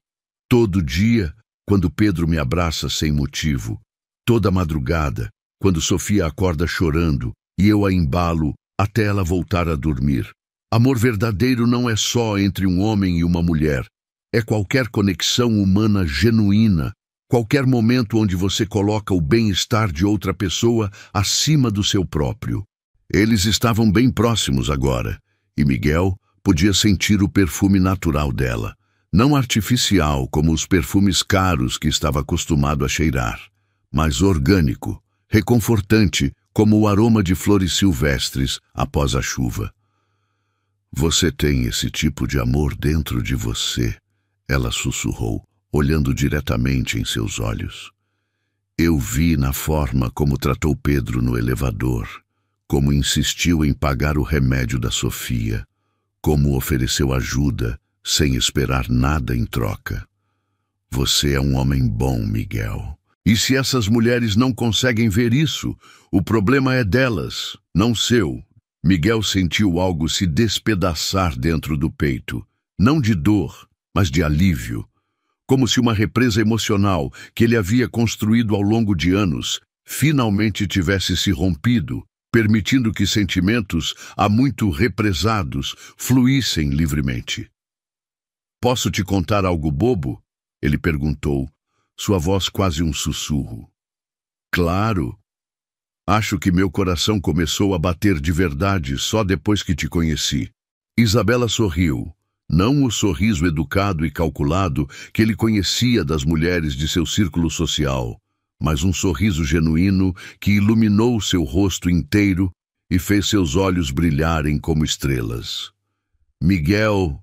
Todo dia, quando Pedro me abraça sem motivo. Toda madrugada, quando Sofia acorda chorando e eu a embalo até ela voltar a dormir. Amor verdadeiro não é só entre um homem e uma mulher. É qualquer conexão humana genuína. Qualquer momento onde você coloca o bem-estar de outra pessoa acima do seu próprio. Eles estavam bem próximos agora, e Miguel podia sentir o perfume natural dela, não artificial como os perfumes caros que estava acostumado a cheirar, mas orgânico, reconfortante como o aroma de flores silvestres após a chuva. Você tem esse tipo de amor dentro de você, ela sussurrou, olhando diretamente em seus olhos. Eu vi na forma como tratou Pedro no elevador, como insistiu em pagar o remédio da Sofia, como ofereceu ajuda sem esperar nada em troca. Você é um homem bom, Miguel. E se essas mulheres não conseguem ver isso, o problema é delas, não seu. Miguel sentiu algo se despedaçar dentro do peito, não de dor, mas de alívio. Como se uma represa emocional que ele havia construído ao longo de anos finalmente tivesse se rompido, permitindo que sentimentos há muito represados fluíssem livremente. Posso te contar algo bobo? Ele perguntou, sua voz quase um sussurro. Claro. Acho que meu coração começou a bater de verdade só depois que te conheci. Isabela sorriu. Não o sorriso educado e calculado que ele conhecia das mulheres de seu círculo social, mas um sorriso genuíno que iluminou seu rosto inteiro e fez seus olhos brilharem como estrelas. Miguel...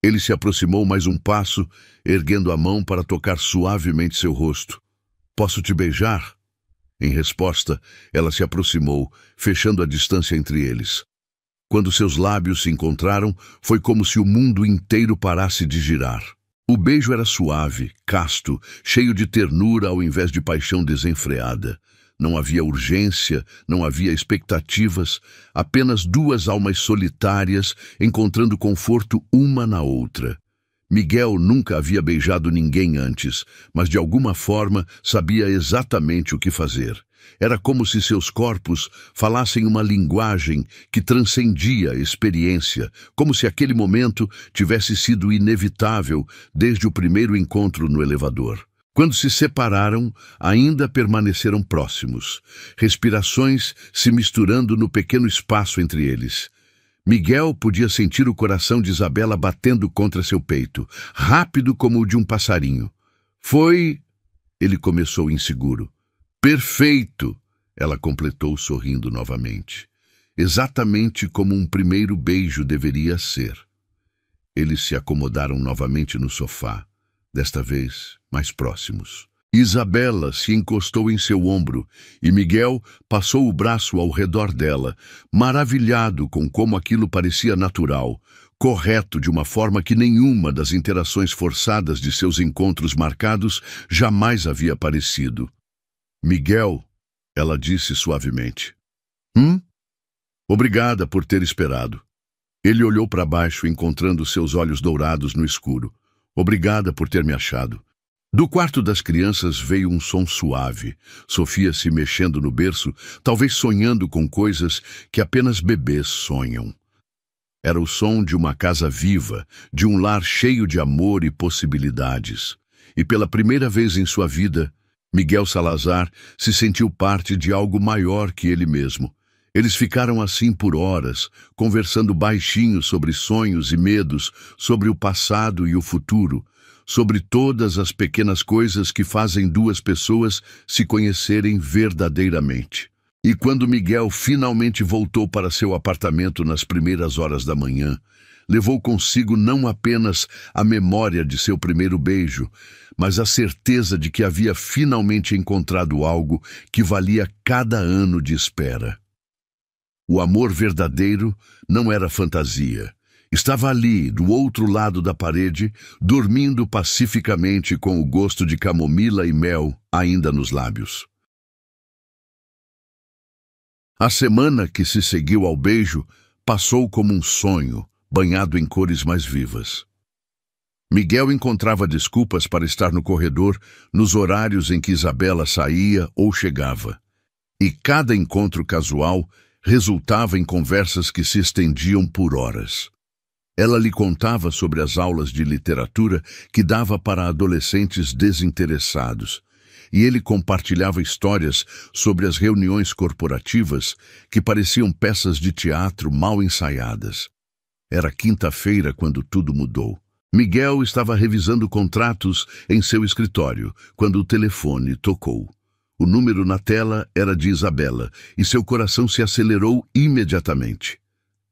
Ele se aproximou mais um passo, erguendo a mão para tocar suavemente seu rosto. Posso te beijar? Em resposta, ela se aproximou, fechando a distância entre eles. Quando seus lábios se encontraram, foi como se o mundo inteiro parasse de girar. O beijo era suave, casto, cheio de ternura ao invés de paixão desenfreada. Não havia urgência, não havia expectativas, apenas duas almas solitárias encontrando conforto uma na outra. Miguel nunca havia beijado ninguém antes, mas de alguma forma sabia exatamente o que fazer. Era como se seus corpos falassem uma linguagem que transcendia a experiência, como se aquele momento tivesse sido inevitável desde o primeiro encontro no elevador. Quando se separaram, ainda permaneceram próximos, respirações se misturando no pequeno espaço entre eles. Miguel podia sentir o coração de Isabela batendo contra seu peito, rápido como o de um passarinho. Foi... Ele começou inseguro. Perfeito! Ela completou sorrindo novamente. Exatamente como um primeiro beijo deveria ser. Eles se acomodaram novamente no sofá, desta vez mais próximos. Isabela se encostou em seu ombro e Miguel passou o braço ao redor dela, maravilhado com como aquilo parecia natural, correto de uma forma que nenhuma das interações forçadas de seus encontros marcados jamais havia parecido. Miguel, ela disse suavemente. Obrigada por ter esperado. Ele olhou para baixo, encontrando seus olhos dourados no escuro. Obrigada por ter me achado. Do quarto das crianças veio um som suave, Sofia se mexendo no berço, talvez sonhando com coisas que apenas bebês sonham. Era o som de uma casa viva, de um lar cheio de amor e possibilidades. E pela primeira vez em sua vida, Miguel Salazar se sentiu parte de algo maior que ele mesmo. Eles ficaram assim por horas, conversando baixinho sobre sonhos e medos, sobre o passado e o futuro, sobre todas as pequenas coisas que fazem duas pessoas se conhecerem verdadeiramente. E quando Miguel finalmente voltou para seu apartamento nas primeiras horas da manhã, levou consigo não apenas a memória de seu primeiro beijo, mas a certeza de que havia finalmente encontrado algo que valia cada ano de espera. O amor verdadeiro não era fantasia. Estava ali, do outro lado da parede, dormindo pacificamente com o gosto de camomila e mel ainda nos lábios. A semana que se seguiu ao beijo passou como um sonho, banhado em cores mais vivas. Miguel encontrava desculpas para estar no corredor nos horários em que Isabela saía ou chegava. E cada encontro casual resultava em conversas que se estendiam por horas. Ela lhe contava sobre as aulas de literatura que dava para adolescentes desinteressados, e ele compartilhava histórias sobre as reuniões corporativas que pareciam peças de teatro mal ensaiadas. Era quinta-feira quando tudo mudou. Miguel estava revisando contratos em seu escritório quando o telefone tocou. O número na tela era de Isabela e seu coração se acelerou imediatamente.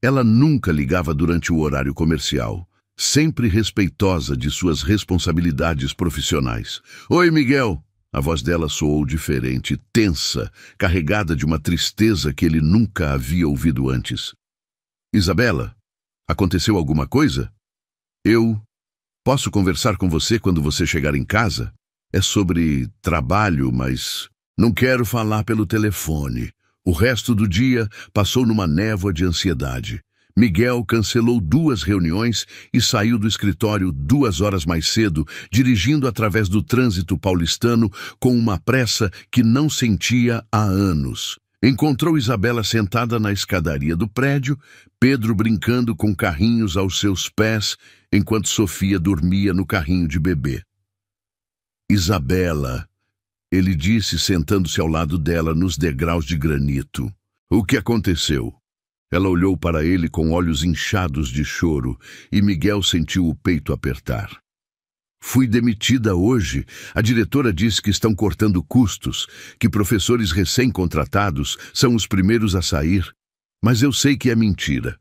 Ela nunca ligava durante o horário comercial, sempre respeitosa de suas responsabilidades profissionais. "Oi, Miguel!" A voz dela soou diferente, tensa, carregada de uma tristeza que ele nunca havia ouvido antes. "Isabela, aconteceu alguma coisa? Eu posso conversar com você quando você chegar em casa? É sobre trabalho, mas não quero falar pelo telefone." O resto do dia passou numa névoa de ansiedade. Miguel cancelou 2 reuniões e saiu do escritório 2 horas mais cedo, dirigindo através do trânsito paulistano com uma pressa que não sentia há anos. Encontrou Isabela sentada na escadaria do prédio, Pedro brincando com carrinhos aos seus pés, enquanto Sofia dormia no carrinho de bebê. "Isabela", ele disse, sentando-se ao lado dela nos degraus de granito. "O que aconteceu?" Ela olhou para ele com olhos inchados de choro e Miguel sentiu o peito apertar. "Fui demitida hoje. A diretora disse que estão cortando custos, que professores recém-contratados são os primeiros a sair. Mas eu sei que é mentira."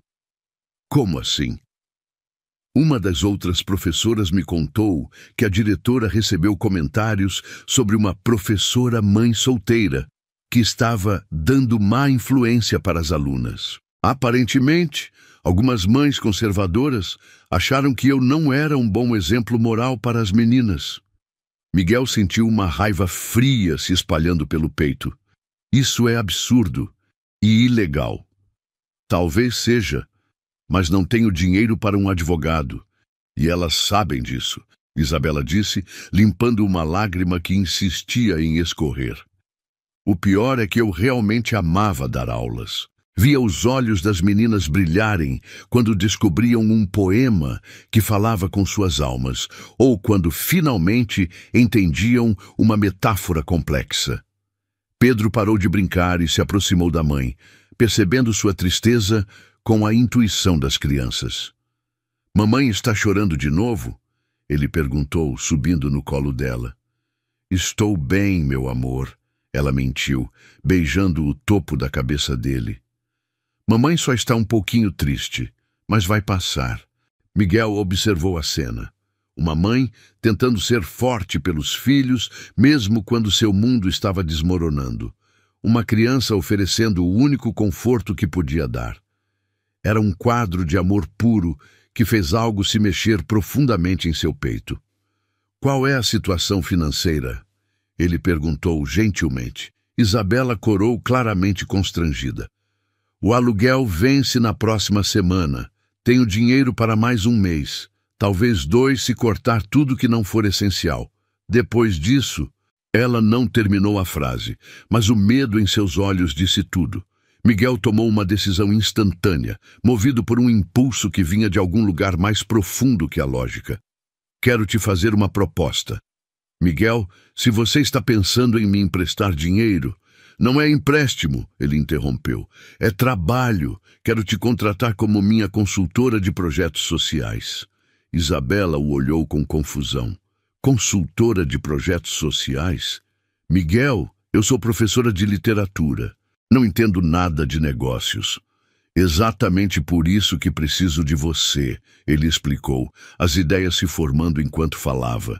"Como assim?" "Uma das outras professoras me contou que a diretora recebeu comentários sobre uma professora mãe solteira, que estava dando má influência para as alunas. Aparentemente, algumas mães conservadoras acharam que eu não era um bom exemplo moral para as meninas." Miguel sentiu uma raiva fria se espalhando pelo peito. "Isso é absurdo e ilegal." "Talvez seja, mas não tenho dinheiro para um advogado. E elas sabem disso", Isabela disse, limpando uma lágrima que insistia em escorrer. "O pior é que eu realmente amava dar aulas. Via os olhos das meninas brilharem quando descobriam um poema que falava com suas almas, ou quando finalmente entendiam uma metáfora complexa." Pedro parou de brincar e se aproximou da mãe, percebendo sua tristeza com a intuição das crianças. "Mamãe está chorando de novo?" ele perguntou, subindo no colo dela. "Estou bem, meu amor", ela mentiu, beijando o topo da cabeça dele. "Mamãe só está um pouquinho triste, mas vai passar." Miguel observou a cena. Uma mãe tentando ser forte pelos filhos, mesmo quando seu mundo estava desmoronando. Uma criança oferecendo o único conforto que podia dar. Era um quadro de amor puro que fez algo se mexer profundamente em seu peito. "Qual é a situação financeira?" ele perguntou gentilmente. Isabela corou claramente constrangida. "O aluguel vence na próxima semana. Tenho dinheiro para mais um mês. Talvez 2 se cortar tudo que não for essencial. Depois disso..." Ela não terminou a frase, mas o medo em seus olhos disse tudo. Miguel tomou uma decisão instantânea, movido por um impulso que vinha de algum lugar mais profundo que a lógica. "Quero te fazer uma proposta." "Miguel, se você está pensando em me emprestar dinheiro..." "Não é empréstimo", ele interrompeu. "É trabalho. Quero te contratar como minha consultora de projetos sociais." Isabela o olhou com confusão. "Consultora de projetos sociais? Miguel, eu sou professora de literatura. Não entendo nada de negócios." "Exatamente por isso que preciso de você", ele explicou, as ideias se formando enquanto falava.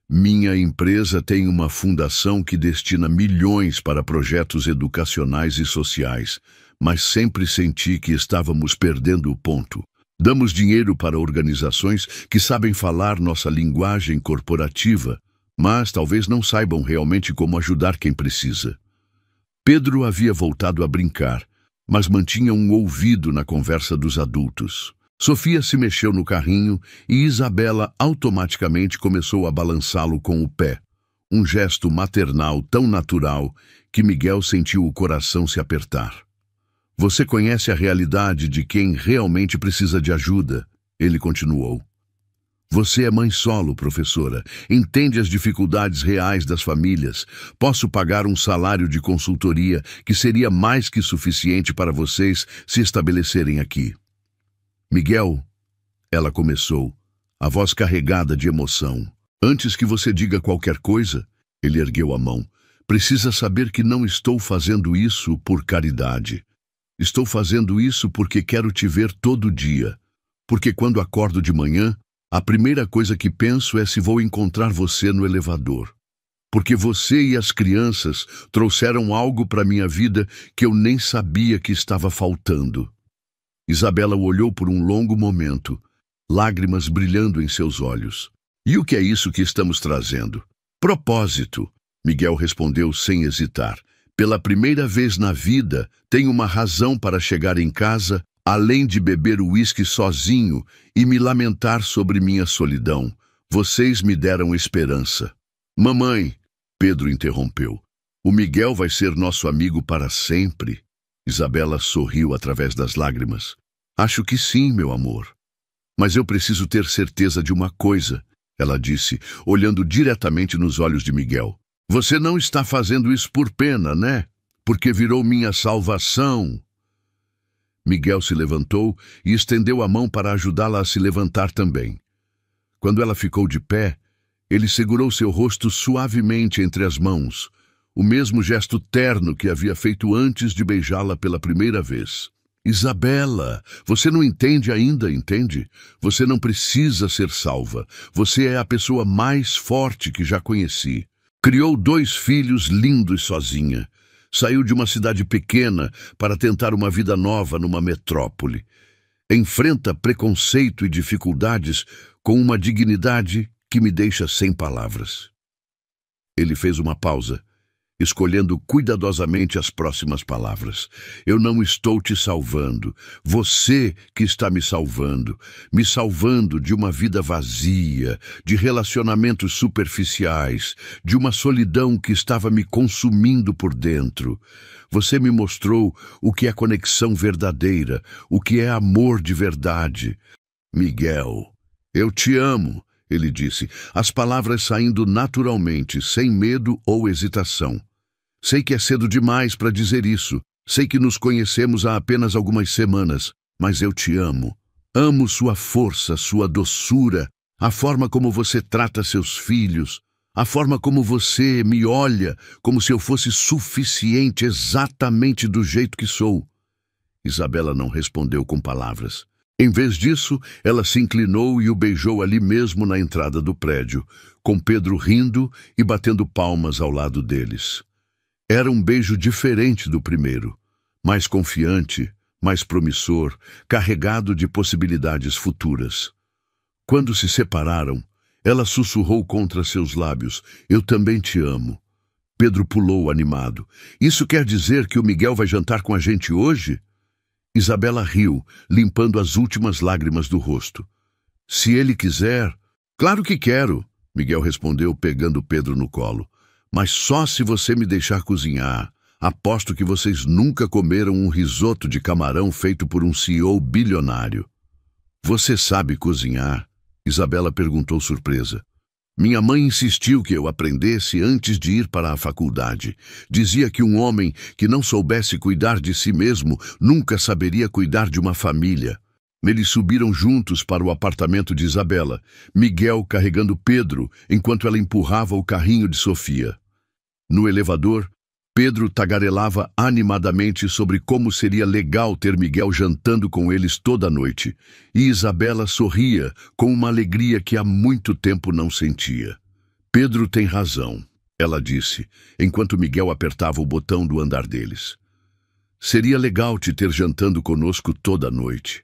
"Minha empresa tem uma fundação que destina milhões para projetos educacionais e sociais, mas sempre senti que estávamos perdendo o ponto. Damos dinheiro para organizações que sabem falar nossa linguagem corporativa, mas talvez não saibam realmente como ajudar quem precisa. Pedro havia voltado a brincar, mas mantinha um ouvido na conversa dos adultos. Sofia se mexeu no carrinho e Isabela automaticamente começou a balançá-lo com o pé. Um gesto maternal tão natural que Miguel sentiu o coração se apertar. Você conhece a realidade de quem realmente precisa de ajuda, ele continuou. Você é mãe solo, professora. Entende as dificuldades reais das famílias. Posso pagar um salário de consultoria que seria mais que suficiente para vocês se estabelecerem aqui. Miguel, ela começou, a voz carregada de emoção. Antes que você diga qualquer coisa, ele ergueu a mão. Precisa saber que não estou fazendo isso por caridade. Estou fazendo isso porque quero te ver todo dia. Porque quando acordo de manhã, a primeira coisa que penso é se vou encontrar você no elevador. Porque você e as crianças trouxeram algo para minha vida que eu nem sabia que estava faltando. Isabela o olhou por um longo momento, lágrimas brilhando em seus olhos. E o que é isso que estamos trazendo? Propósito, Miguel respondeu sem hesitar. Pela primeira vez na vida, tenho uma razão para chegar em casa, além de beber uísque sozinho e me lamentar sobre minha solidão. Vocês me deram esperança. Mamãe, Pedro interrompeu. O Miguel vai ser nosso amigo para sempre. Isabela sorriu através das lágrimas. Acho que sim, meu amor. Mas eu preciso ter certeza de uma coisa, ela disse, olhando diretamente nos olhos de Miguel. Você não está fazendo isso por pena, né? Porque virou minha salvação. Miguel se levantou e estendeu a mão para ajudá-la a se levantar também. Quando ela ficou de pé, ele segurou seu rosto suavemente entre as mãos, o mesmo gesto terno que havia feito antes de beijá-la pela primeira vez. Isabela, você não entende ainda, entende? Você não precisa ser salva. Você é a pessoa mais forte que já conheci. Criou 2 filhos lindos sozinha. Saiu de uma cidade pequena para tentar uma vida nova numa metrópole. Enfrenta preconceito e dificuldades com uma dignidade que me deixa sem palavras. Ele fez uma pausa, escolhendo cuidadosamente as próximas palavras. Eu não estou te salvando. Você que está me salvando de uma vida vazia, de relacionamentos superficiais, de uma solidão que estava me consumindo por dentro. Você me mostrou o que é conexão verdadeira, o que é amor de verdade. Miguel, eu te amo, ele disse, as palavras saindo naturalmente, sem medo ou hesitação. Sei que é cedo demais para dizer isso. Sei que nos conhecemos há apenas algumas semanas, mas eu te amo. Amo sua força, sua doçura, a forma como você trata seus filhos, a forma como você me olha, como se eu fosse suficiente exatamente do jeito que sou. Isabela não respondeu com palavras. Em vez disso, ela se inclinou e o beijou ali mesmo na entrada do prédio, com Pedro rindo e batendo palmas ao lado deles. Era um beijo diferente do primeiro, mais confiante, mais promissor, carregado de possibilidades futuras. Quando se separaram, ela sussurrou contra seus lábios, eu também te amo. Pedro pulou animado. Isso quer dizer que o Miguel vai jantar com a gente hoje? Isabela riu, limpando as últimas lágrimas do rosto. Se ele quiser... Claro que quero, Miguel respondeu, pegando Pedro no colo. Mas só se você me deixar cozinhar. Aposto que vocês nunca comeram um risoto de camarão feito por um CEO bilionário. Você sabe cozinhar? Isabela perguntou surpresa. Minha mãe insistiu que eu aprendesse antes de ir para a faculdade. Dizia que um homem que não soubesse cuidar de si mesmo nunca saberia cuidar de uma família. Eles subiram juntos para o apartamento de Isabela, Miguel carregando Pedro enquanto ela empurrava o carrinho de Sofia. No elevador, Pedro tagarelava animadamente sobre como seria legal ter Miguel jantando com eles toda a noite, e Isabela sorria com uma alegria que há muito tempo não sentia. Pedro tem razão, ela disse, enquanto Miguel apertava o botão do andar deles. Seria legal te ter jantando conosco toda a noite.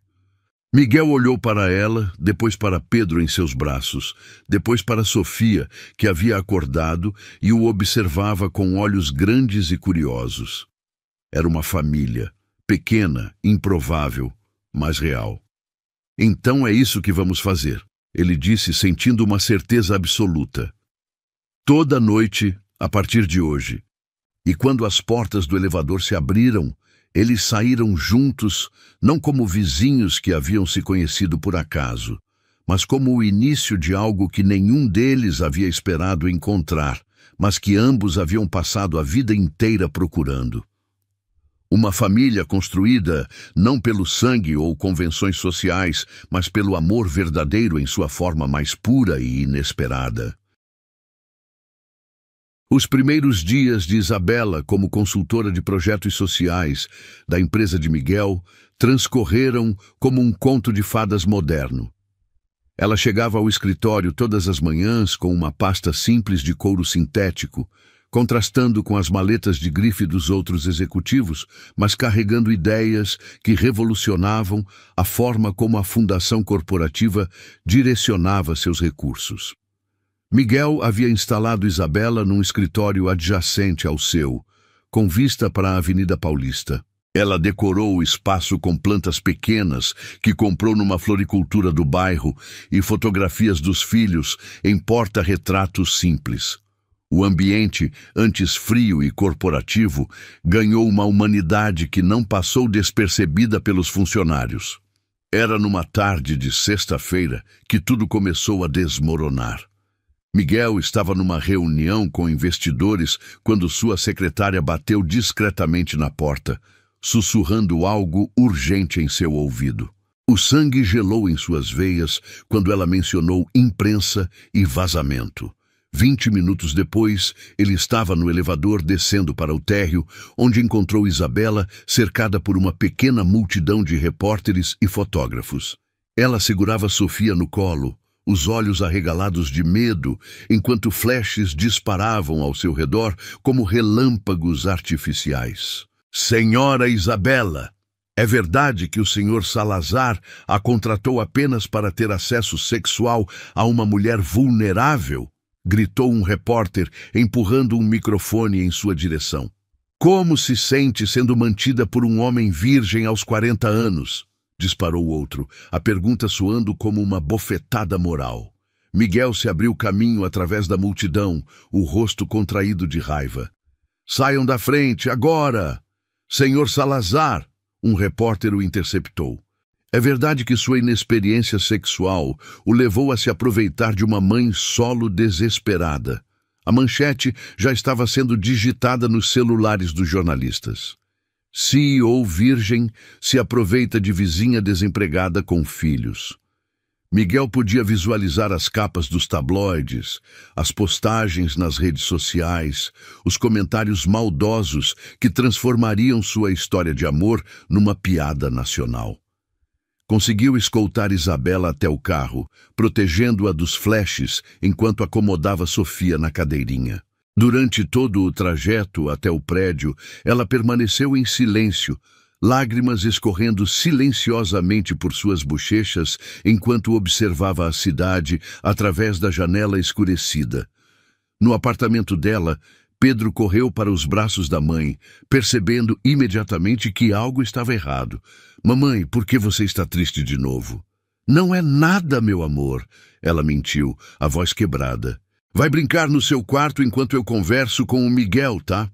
Miguel olhou para ela, depois para Pedro em seus braços, depois para Sofia, que havia acordado e o observava com olhos grandes e curiosos. Era uma família, pequena, improvável, mas real. Então é isso que vamos fazer, ele disse, sentindo uma certeza absoluta. Toda noite, a partir de hoje. E quando as portas do elevador se abriram, eles saíram juntos, não como vizinhos que haviam se conhecido por acaso, mas como o início de algo que nenhum deles havia esperado encontrar, mas que ambos haviam passado a vida inteira procurando. Uma família construída não pelo sangue ou convenções sociais, mas pelo amor verdadeiro em sua forma mais pura e inesperada. Os primeiros dias de Isabela como consultora de projetos sociais da empresa de Miguel transcorreram como um conto de fadas moderno. Ela chegava ao escritório todas as manhãs com uma pasta simples de couro sintético, contrastando com as maletas de grife dos outros executivos, mas carregando ideias que revolucionavam a forma como a fundação corporativa direcionava seus recursos. Miguel havia instalado Isabela num escritório adjacente ao seu, com vista para a Avenida Paulista. Ela decorou o espaço com plantas pequenas que comprou numa floricultura do bairro e fotografias dos filhos em porta-retratos simples. O ambiente, antes frio e corporativo, ganhou uma humanidade que não passou despercebida pelos funcionários. Era numa tarde de sexta-feira que tudo começou a desmoronar. Miguel estava numa reunião com investidores quando sua secretária bateu discretamente na porta, sussurrando algo urgente em seu ouvido. O sangue gelou em suas veias quando ela mencionou imprensa e vazamento. 20 minutos depois, ele estava no elevador descendo para o térreo, onde encontrou Isabela cercada por uma pequena multidão de repórteres e fotógrafos. Ela segurava Sofia no colo, os olhos arregalados de medo, enquanto flashes disparavam ao seu redor como relâmpagos artificiais. Senhora Isabela, é verdade que o senhor Salazar a contratou apenas para ter acesso sexual a uma mulher vulnerável? Gritou um repórter, empurrando um microfone em sua direção. Como se sente sendo mantida por um homem virgem aos 40 anos? Disparou outro, a pergunta soando como uma bofetada moral. Miguel se abriu caminho através da multidão, o rosto contraído de raiva. Saiam da frente, agora! Senhor Salazar! Um repórter o interceptou. É verdade que sua inexperiência sexual o levou a se aproveitar de uma mãe solo desesperada. A manchete já estava sendo digitada nos celulares dos jornalistas. CEO virgem se aproveita de vizinha desempregada com filhos. Miguel podia visualizar as capas dos tabloides, as postagens nas redes sociais, os comentários maldosos que transformariam sua história de amor numa piada nacional. Conseguiu escoltar Isabela até o carro, protegendo-a dos flashes enquanto acomodava Sofia na cadeirinha. Durante todo o trajeto até o prédio, ela permaneceu em silêncio, lágrimas escorrendo silenciosamente por suas bochechas enquanto observava a cidade através da janela escurecida. No apartamento dela, Pedro correu para os braços da mãe, percebendo imediatamente que algo estava errado. Mamãe, por que você está triste de novo? Não é nada, meu amor, ela mentiu, a voz quebrada. Vai brincar no seu quarto enquanto eu converso com o Miguel, tá?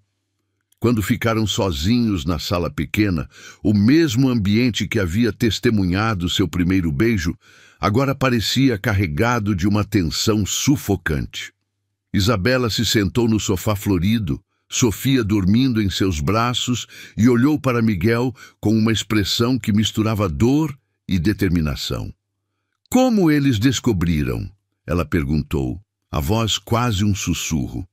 Quando ficaram sozinhos na sala pequena, o mesmo ambiente que havia testemunhado seu primeiro beijo, agora parecia carregado de uma tensão sufocante. Isabela se sentou no sofá florido, Sofia dormindo em seus braços, e olhou para Miguel com uma expressão que misturava dor e determinação. Como eles descobriram? Ela perguntou, a voz quase um sussurro.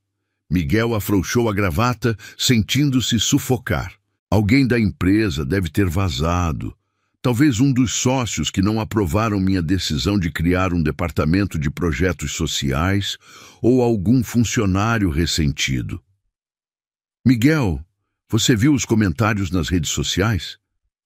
Miguel afrouxou a gravata, sentindo-se sufocar. Alguém da empresa deve ter vazado. Talvez um dos sócios que não aprovaram minha decisão de criar um departamento de projetos sociais ou algum funcionário ressentido. Miguel, você viu os comentários nas redes sociais?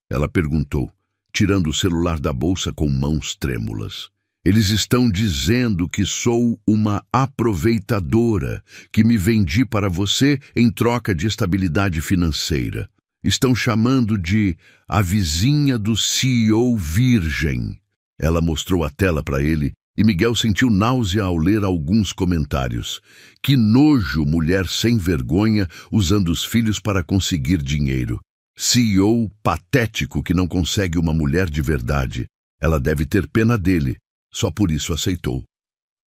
Ela perguntou. tirando o celular da bolsa com mãos trêmulas. Eles estão dizendo que sou uma aproveitadora, que me vendi para você em troca de estabilidade financeira. Estão chamando de a vizinha do CEO virgem. Ela mostrou a tela para ele e Miguel sentiu náusea ao ler alguns comentários. Que nojo, mulher sem vergonha usando os filhos para conseguir dinheiro. CEO patético que não consegue uma mulher de verdade. Ela deve ter pena dele. Só por isso aceitou.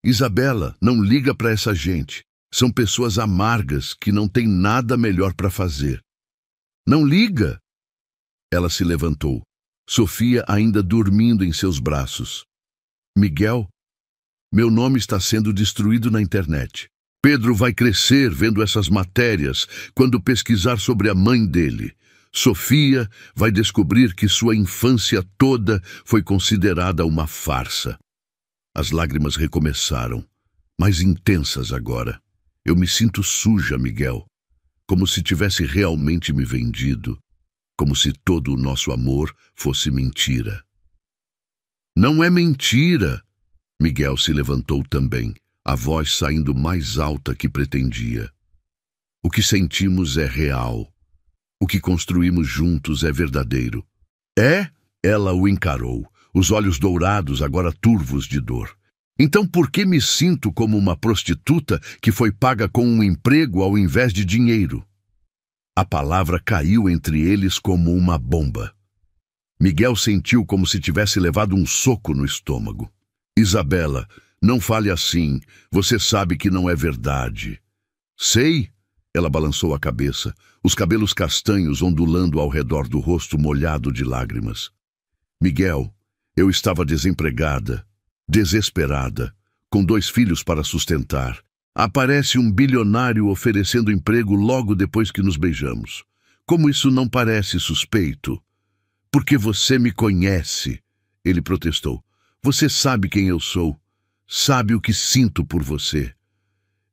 Isabela, não liga para essa gente. São pessoas amargas que não têm nada melhor para fazer. Não liga! Ela se levantou. Sofia ainda dormindo em seus braços. Miguel, meu nome está sendo destruído na internet. Pedro vai crescer vendo essas matérias quando pesquisar sobre a mãe dele. Sofia vai descobrir que sua infância toda foi considerada uma farsa. As lágrimas recomeçaram, mais intensas agora. Eu me sinto suja, Miguel, como se tivesse realmente me vendido, como se todo o nosso amor fosse mentira. Não é mentira! Miguel se levantou também, a voz saindo mais alta que pretendia. O que sentimos é real. O que construímos juntos é verdadeiro. É? Ela o encarou, os olhos dourados agora turvos de dor. Então por que me sinto como uma prostituta que foi paga com um emprego ao invés de dinheiro? A palavra caiu entre eles como uma bomba. Miguel sentiu como se tivesse levado um soco no estômago. Isabela, não fale assim. Você sabe que não é verdade. Sei. Ela balançou a cabeça, os cabelos castanhos ondulando ao redor do rosto molhado de lágrimas. Miguel, eu estava desempregada, desesperada, com 2 filhos para sustentar. Aparece um bilionário oferecendo emprego logo depois que nos beijamos. Como isso não parece suspeito? Porque você me conhece, ele protestou. Você sabe quem eu sou, sabe o que sinto por você.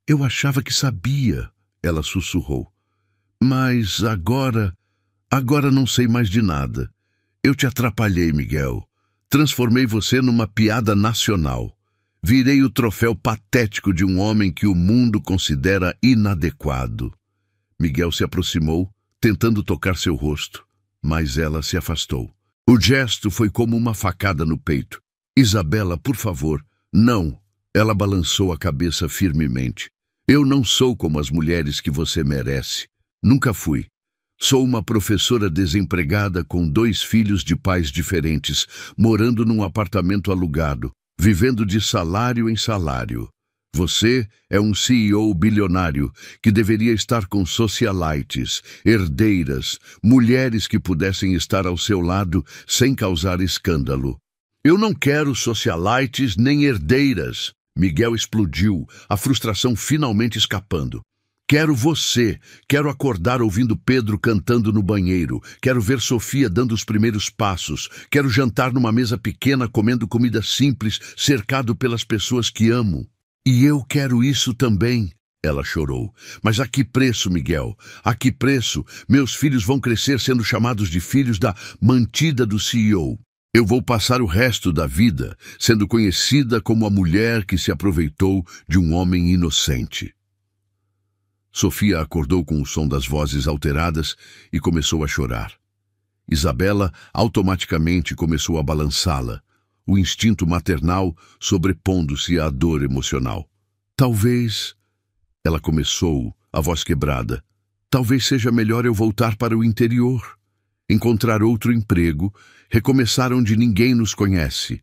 Eu achava que sabia, ela sussurrou. Mas agora não sei mais de nada. Eu te atrapalhei, Miguel. Transformei você numa piada nacional. Virei o troféu patético de um homem que o mundo considera inadequado. Miguel se aproximou, tentando tocar seu rosto, mas ela se afastou. O gesto foi como uma facada no peito. Isabela, por favor, não. Ela balançou a cabeça firmemente. Eu não sou como as mulheres que você merece. Nunca fui. Sou uma professora desempregada com 2 filhos de pais diferentes, morando num apartamento alugado, vivendo de salário em salário. Você é um CEO bilionário que deveria estar com socialites, herdeiras, mulheres que pudessem estar ao seu lado sem causar escândalo. Eu não quero socialites nem herdeiras. Miguel explodiu, a frustração finalmente escapando. Quero você, quero acordar ouvindo Pedro cantando no banheiro, quero ver Sofia dando os primeiros passos, quero jantar numa mesa pequena comendo comida simples, cercado pelas pessoas que amo. E eu quero isso também, ela chorou. Mas a que preço, Miguel? A que preço? Meus filhos vão crescer sendo chamados de filhos da mantida do CEO. Eu vou passar o resto da vida sendo conhecida como a mulher que se aproveitou de um homem inocente. Sofia acordou com o som das vozes alteradas e começou a chorar. Isabela automaticamente começou a balançá-la, o instinto maternal sobrepondo-se à dor emocional. Talvez, ela começou, a voz quebrada, talvez seja melhor eu voltar para o interior, encontrar outro emprego, recomeçar onde ninguém nos conhece.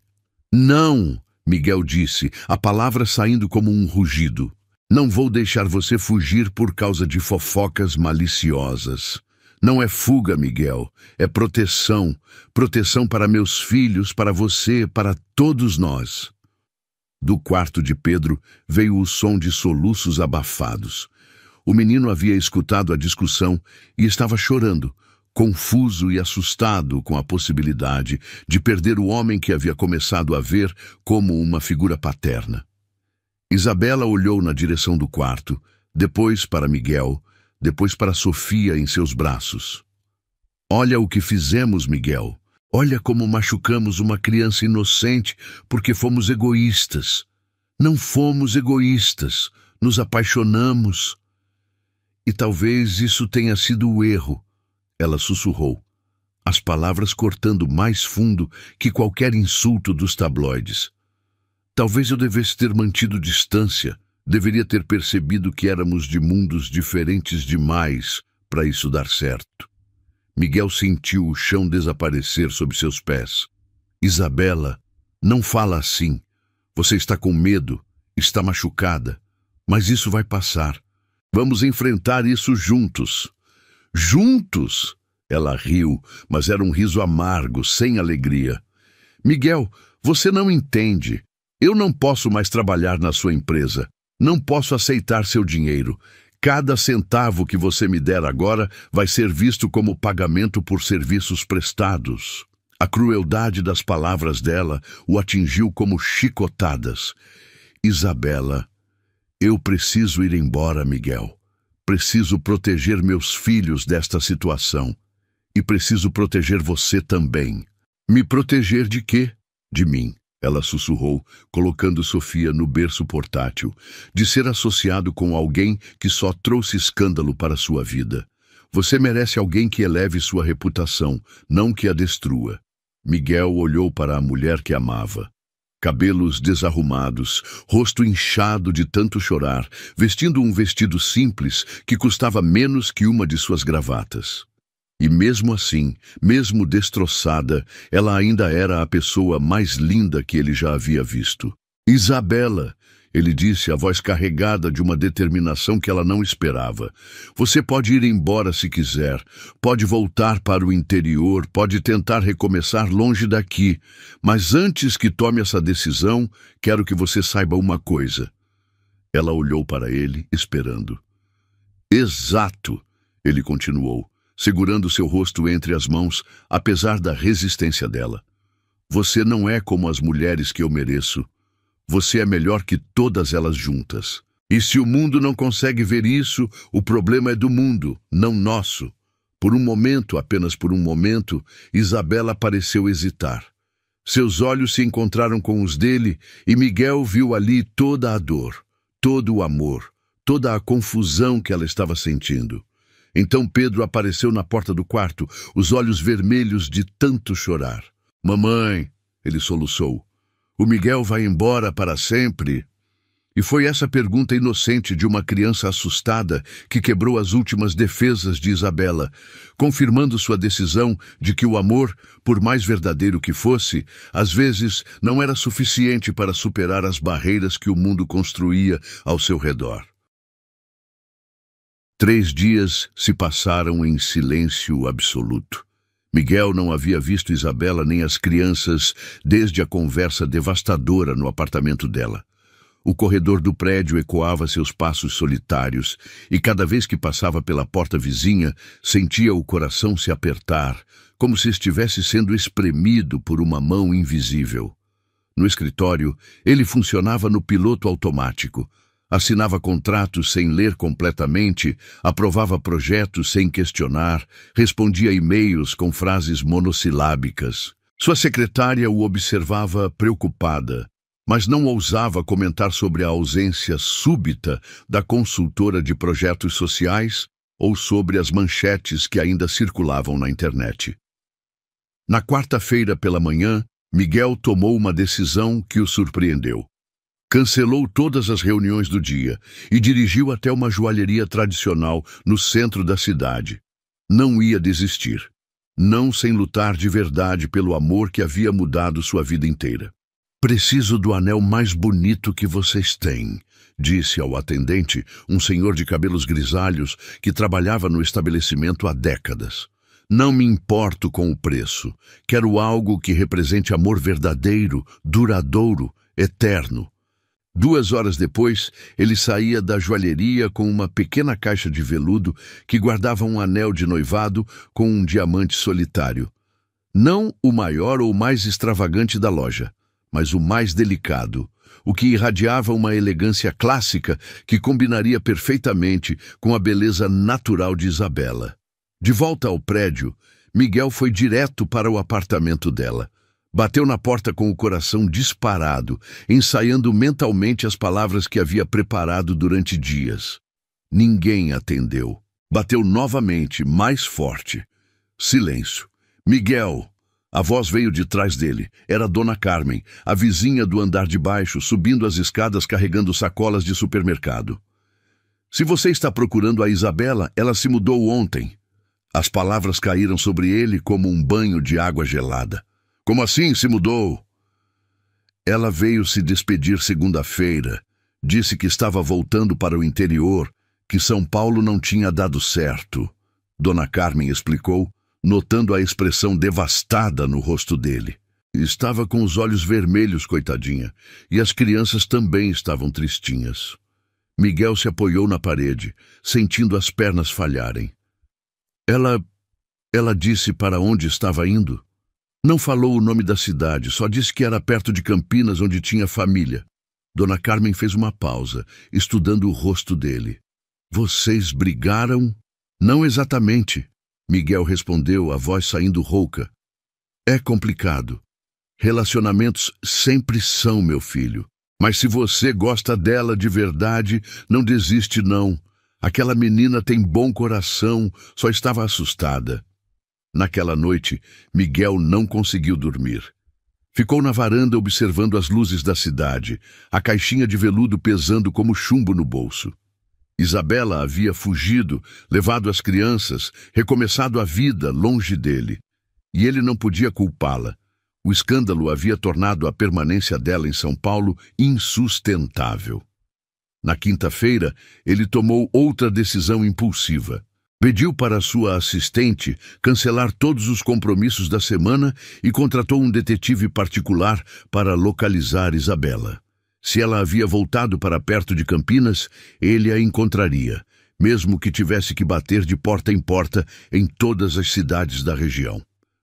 Não, Miguel disse, a palavra saindo como um rugido. Não vou deixar você fugir por causa de fofocas maliciosas. Não é fuga, Miguel, é proteção. Proteção para meus filhos, para você, para todos nós. Do quarto de Pedro veio o som de soluços abafados. O menino havia escutado a discussão e estava chorando, confuso e assustado com a possibilidade de perder o homem que havia começado a ver como uma figura paterna. Isabela olhou na direção do quarto, depois para Miguel, depois para Sofia em seus braços. Olha o que fizemos, Miguel. Olha como machucamos uma criança inocente porque fomos egoístas. Não fomos egoístas, nos apaixonamos. E talvez isso tenha sido o erro, ela sussurrou, as palavras cortando mais fundo que qualquer insulto dos tabloides. Talvez eu devesse ter mantido distância, deveria ter percebido que éramos de mundos diferentes demais para isso dar certo. Miguel sentiu o chão desaparecer sob seus pés. Isabela, não fala assim. Você está com medo, está machucada, mas isso vai passar. Vamos enfrentar isso juntos. Juntos? Ela riu, mas era um riso amargo, sem alegria. Miguel, você não entende. Eu não posso mais trabalhar na sua empresa. Não posso aceitar seu dinheiro. Cada centavo que você me der agora vai ser visto como pagamento por serviços prestados. A crueldade das palavras dela o atingiu como chicotadas. Isabela, eu preciso ir embora, Miguel. Preciso proteger meus filhos desta situação. E preciso proteger você também. Me proteger de quê? De mim, ela sussurrou, colocando Sofia no berço portátil. De ser associado com alguém que só trouxe escândalo para sua vida. Você merece alguém que eleve sua reputação, não que a destrua. Miguel olhou para a mulher que amava. Cabelos desarrumados, rosto inchado de tanto chorar, vestindo um vestido simples que custava menos que uma de suas gravatas. E mesmo assim, mesmo destroçada, ela ainda era a pessoa mais linda que ele já havia visto. Isabela, ele disse, a voz carregada de uma determinação que ela não esperava. Você pode ir embora se quiser, pode voltar para o interior, pode tentar recomeçar longe daqui, mas antes que tome essa decisão, quero que você saiba uma coisa. Ela olhou para ele, esperando. Exato, ele continuou, segurando seu rosto entre as mãos, apesar da resistência dela. Você não é como as mulheres que eu mereço. Você é melhor que todas elas juntas. E se o mundo não consegue ver isso, o problema é do mundo, não nosso. Por um momento, apenas por um momento, Isabela pareceu hesitar. Seus olhos se encontraram com os dele e Miguel viu ali toda a dor, todo o amor, toda a confusão que ela estava sentindo. Então Pedro apareceu na porta do quarto, os olhos vermelhos de tanto chorar. Mamãe, ele soluçou. O Miguel vai embora para sempre? E foi essa pergunta inocente de uma criança assustada que quebrou as últimas defesas de Isabela, confirmando sua decisão de que o amor, por mais verdadeiro que fosse, às vezes não era suficiente para superar as barreiras que o mundo construía ao seu redor. 3 dias se passaram em silêncio absoluto. Miguel não havia visto Isabela nem as crianças desde a conversa devastadora no apartamento dela. O corredor do prédio ecoava seus passos solitários e cada vez que passava pela porta vizinha, sentia o coração se apertar, como se estivesse sendo espremido por uma mão invisível. No escritório, ele funcionava no piloto automático. Assinava contratos sem ler completamente, aprovava projetos sem questionar, respondia e-mails com frases monossilábicas. Sua secretária o observava preocupada, mas não ousava comentar sobre a ausência súbita da consultora de projetos sociais ou sobre as manchetes que ainda circulavam na internet. Na quarta-feira pela manhã, Miguel tomou uma decisão que o surpreendeu. Cancelou todas as reuniões do dia e dirigiu até uma joalheria tradicional no centro da cidade. Não ia desistir. Não sem lutar de verdade pelo amor que havia mudado sua vida inteira. Preciso do anel mais bonito que vocês têm, disse ao atendente, um senhor de cabelos grisalhos que trabalhava no estabelecimento há décadas. Não me importo com o preço. Quero algo que represente amor verdadeiro, duradouro, eterno. 2 horas depois, ele saía da joalheria com uma pequena caixa de veludo que guardava um anel de noivado com um diamante solitário. Não o maior ou mais extravagante da loja, mas o mais delicado, o que irradiava uma elegância clássica que combinaria perfeitamente com a beleza natural de Isabela. De volta ao prédio, Miguel foi direto para o apartamento dela. Bateu na porta com o coração disparado, ensaiando mentalmente as palavras que havia preparado durante dias. Ninguém atendeu. Bateu novamente, mais forte. Silêncio. Miguel! A voz veio de trás dele. Era Dona Carmen, a vizinha do andar de baixo, subindo as escadas carregando sacolas de supermercado. Se você está procurando a Isabela, ela se mudou ontem. As palavras caíram sobre ele como um banho de água gelada. Como assim se mudou? Ela veio se despedir segunda-feira. Disse que estava voltando para o interior, que São Paulo não tinha dado certo. Dona Carmen explicou, notando a expressão devastada no rosto dele. Estava com os olhos vermelhos, coitadinha, e as crianças também estavam tristinhas. Miguel se apoiou na parede, sentindo as pernas falharem. Ela disse para onde estava indo? Não falou o nome da cidade, só disse que era perto de Campinas, onde tinha família. Dona Carmen fez uma pausa, estudando o rosto dele. Vocês brigaram? Não exatamente, Miguel respondeu, a voz saindo rouca. É complicado. Relacionamentos sempre são, meu filho. Mas se você gosta dela de verdade, não desiste não. Aquela menina tem bom coração, só estava assustada. Naquela noite, Miguel não conseguiu dormir. Ficou na varanda observando as luzes da cidade, a caixinha de veludo pesando como chumbo no bolso. Isabela havia fugido, levado as crianças, recomeçado a vida longe dele. E ele não podia culpá-la. O escândalo havia tornado a permanência dela em São Paulo insustentável. Na quinta-feira, ele tomou outra decisão impulsiva. Pediu para sua assistente cancelar todos os compromissos da semana e contratou um detetive particular para localizar Isabela. Se ela havia voltado para perto de Campinas, ele a encontraria, mesmo que tivesse que bater de porta em todas as cidades da região.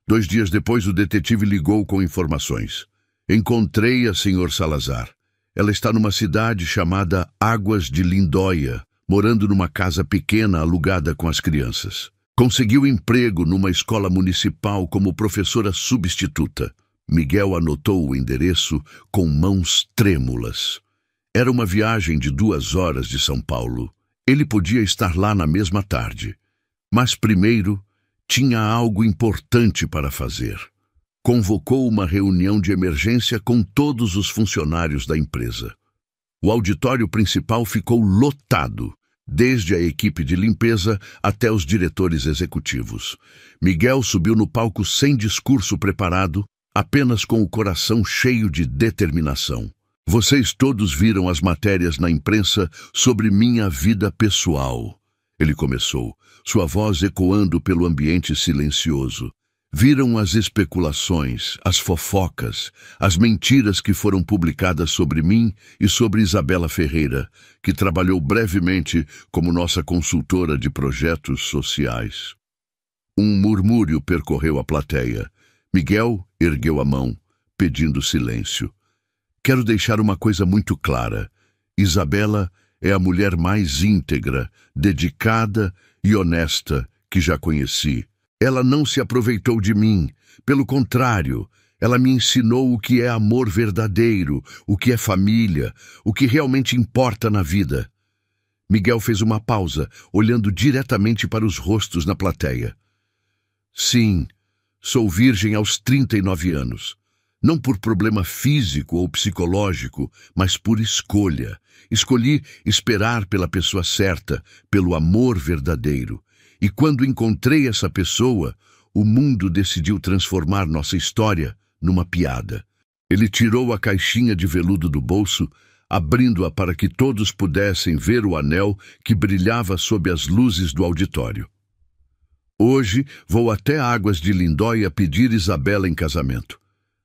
2 dias depois, o detetive ligou com informações. Encontrei a Sr. Salazar. Ela está numa cidade chamada Águas de Lindóia, morando numa casa pequena alugada com as crianças. Conseguiu emprego numa escola municipal como professora substituta. Miguel anotou o endereço com mãos trêmulas. Era uma viagem de 2 horas de São Paulo. Ele podia estar lá na mesma tarde. Mas primeiro, tinha algo importante para fazer. Convocou uma reunião de emergência com todos os funcionários da empresa. O auditório principal ficou lotado, desde a equipe de limpeza até os diretores executivos. Miguel subiu no palco sem discurso preparado, apenas com o coração cheio de determinação. Vocês todos viram as matérias na imprensa sobre minha vida pessoal. Ele começou, sua voz ecoando pelo ambiente silencioso. Viram as especulações, as fofocas, as mentiras que foram publicadas sobre mim e sobre Isabela Ferreira, que trabalhou brevemente como nossa consultora de projetos sociais. Um murmúrio percorreu a plateia. Miguel ergueu a mão, pedindo silêncio. Quero deixar uma coisa muito clara. Isabela é a mulher mais íntegra, dedicada e honesta que já conheci. Ela não se aproveitou de mim. Pelo contrário, ela me ensinou o que é amor verdadeiro, o que é família, o que realmente importa na vida. Miguel fez uma pausa, olhando diretamente para os rostos na plateia. Sim, sou virgem aos 39 anos. Não por problema físico ou psicológico, mas por escolha. Escolhi esperar pela pessoa certa, pelo amor verdadeiro. E quando encontrei essa pessoa, o mundo decidiu transformar nossa história numa piada. Ele tirou a caixinha de veludo do bolso, abrindo-a para que todos pudessem ver o anel que brilhava sob as luzes do auditório. Hoje vou até Águas de Lindóia pedir Isabela em casamento.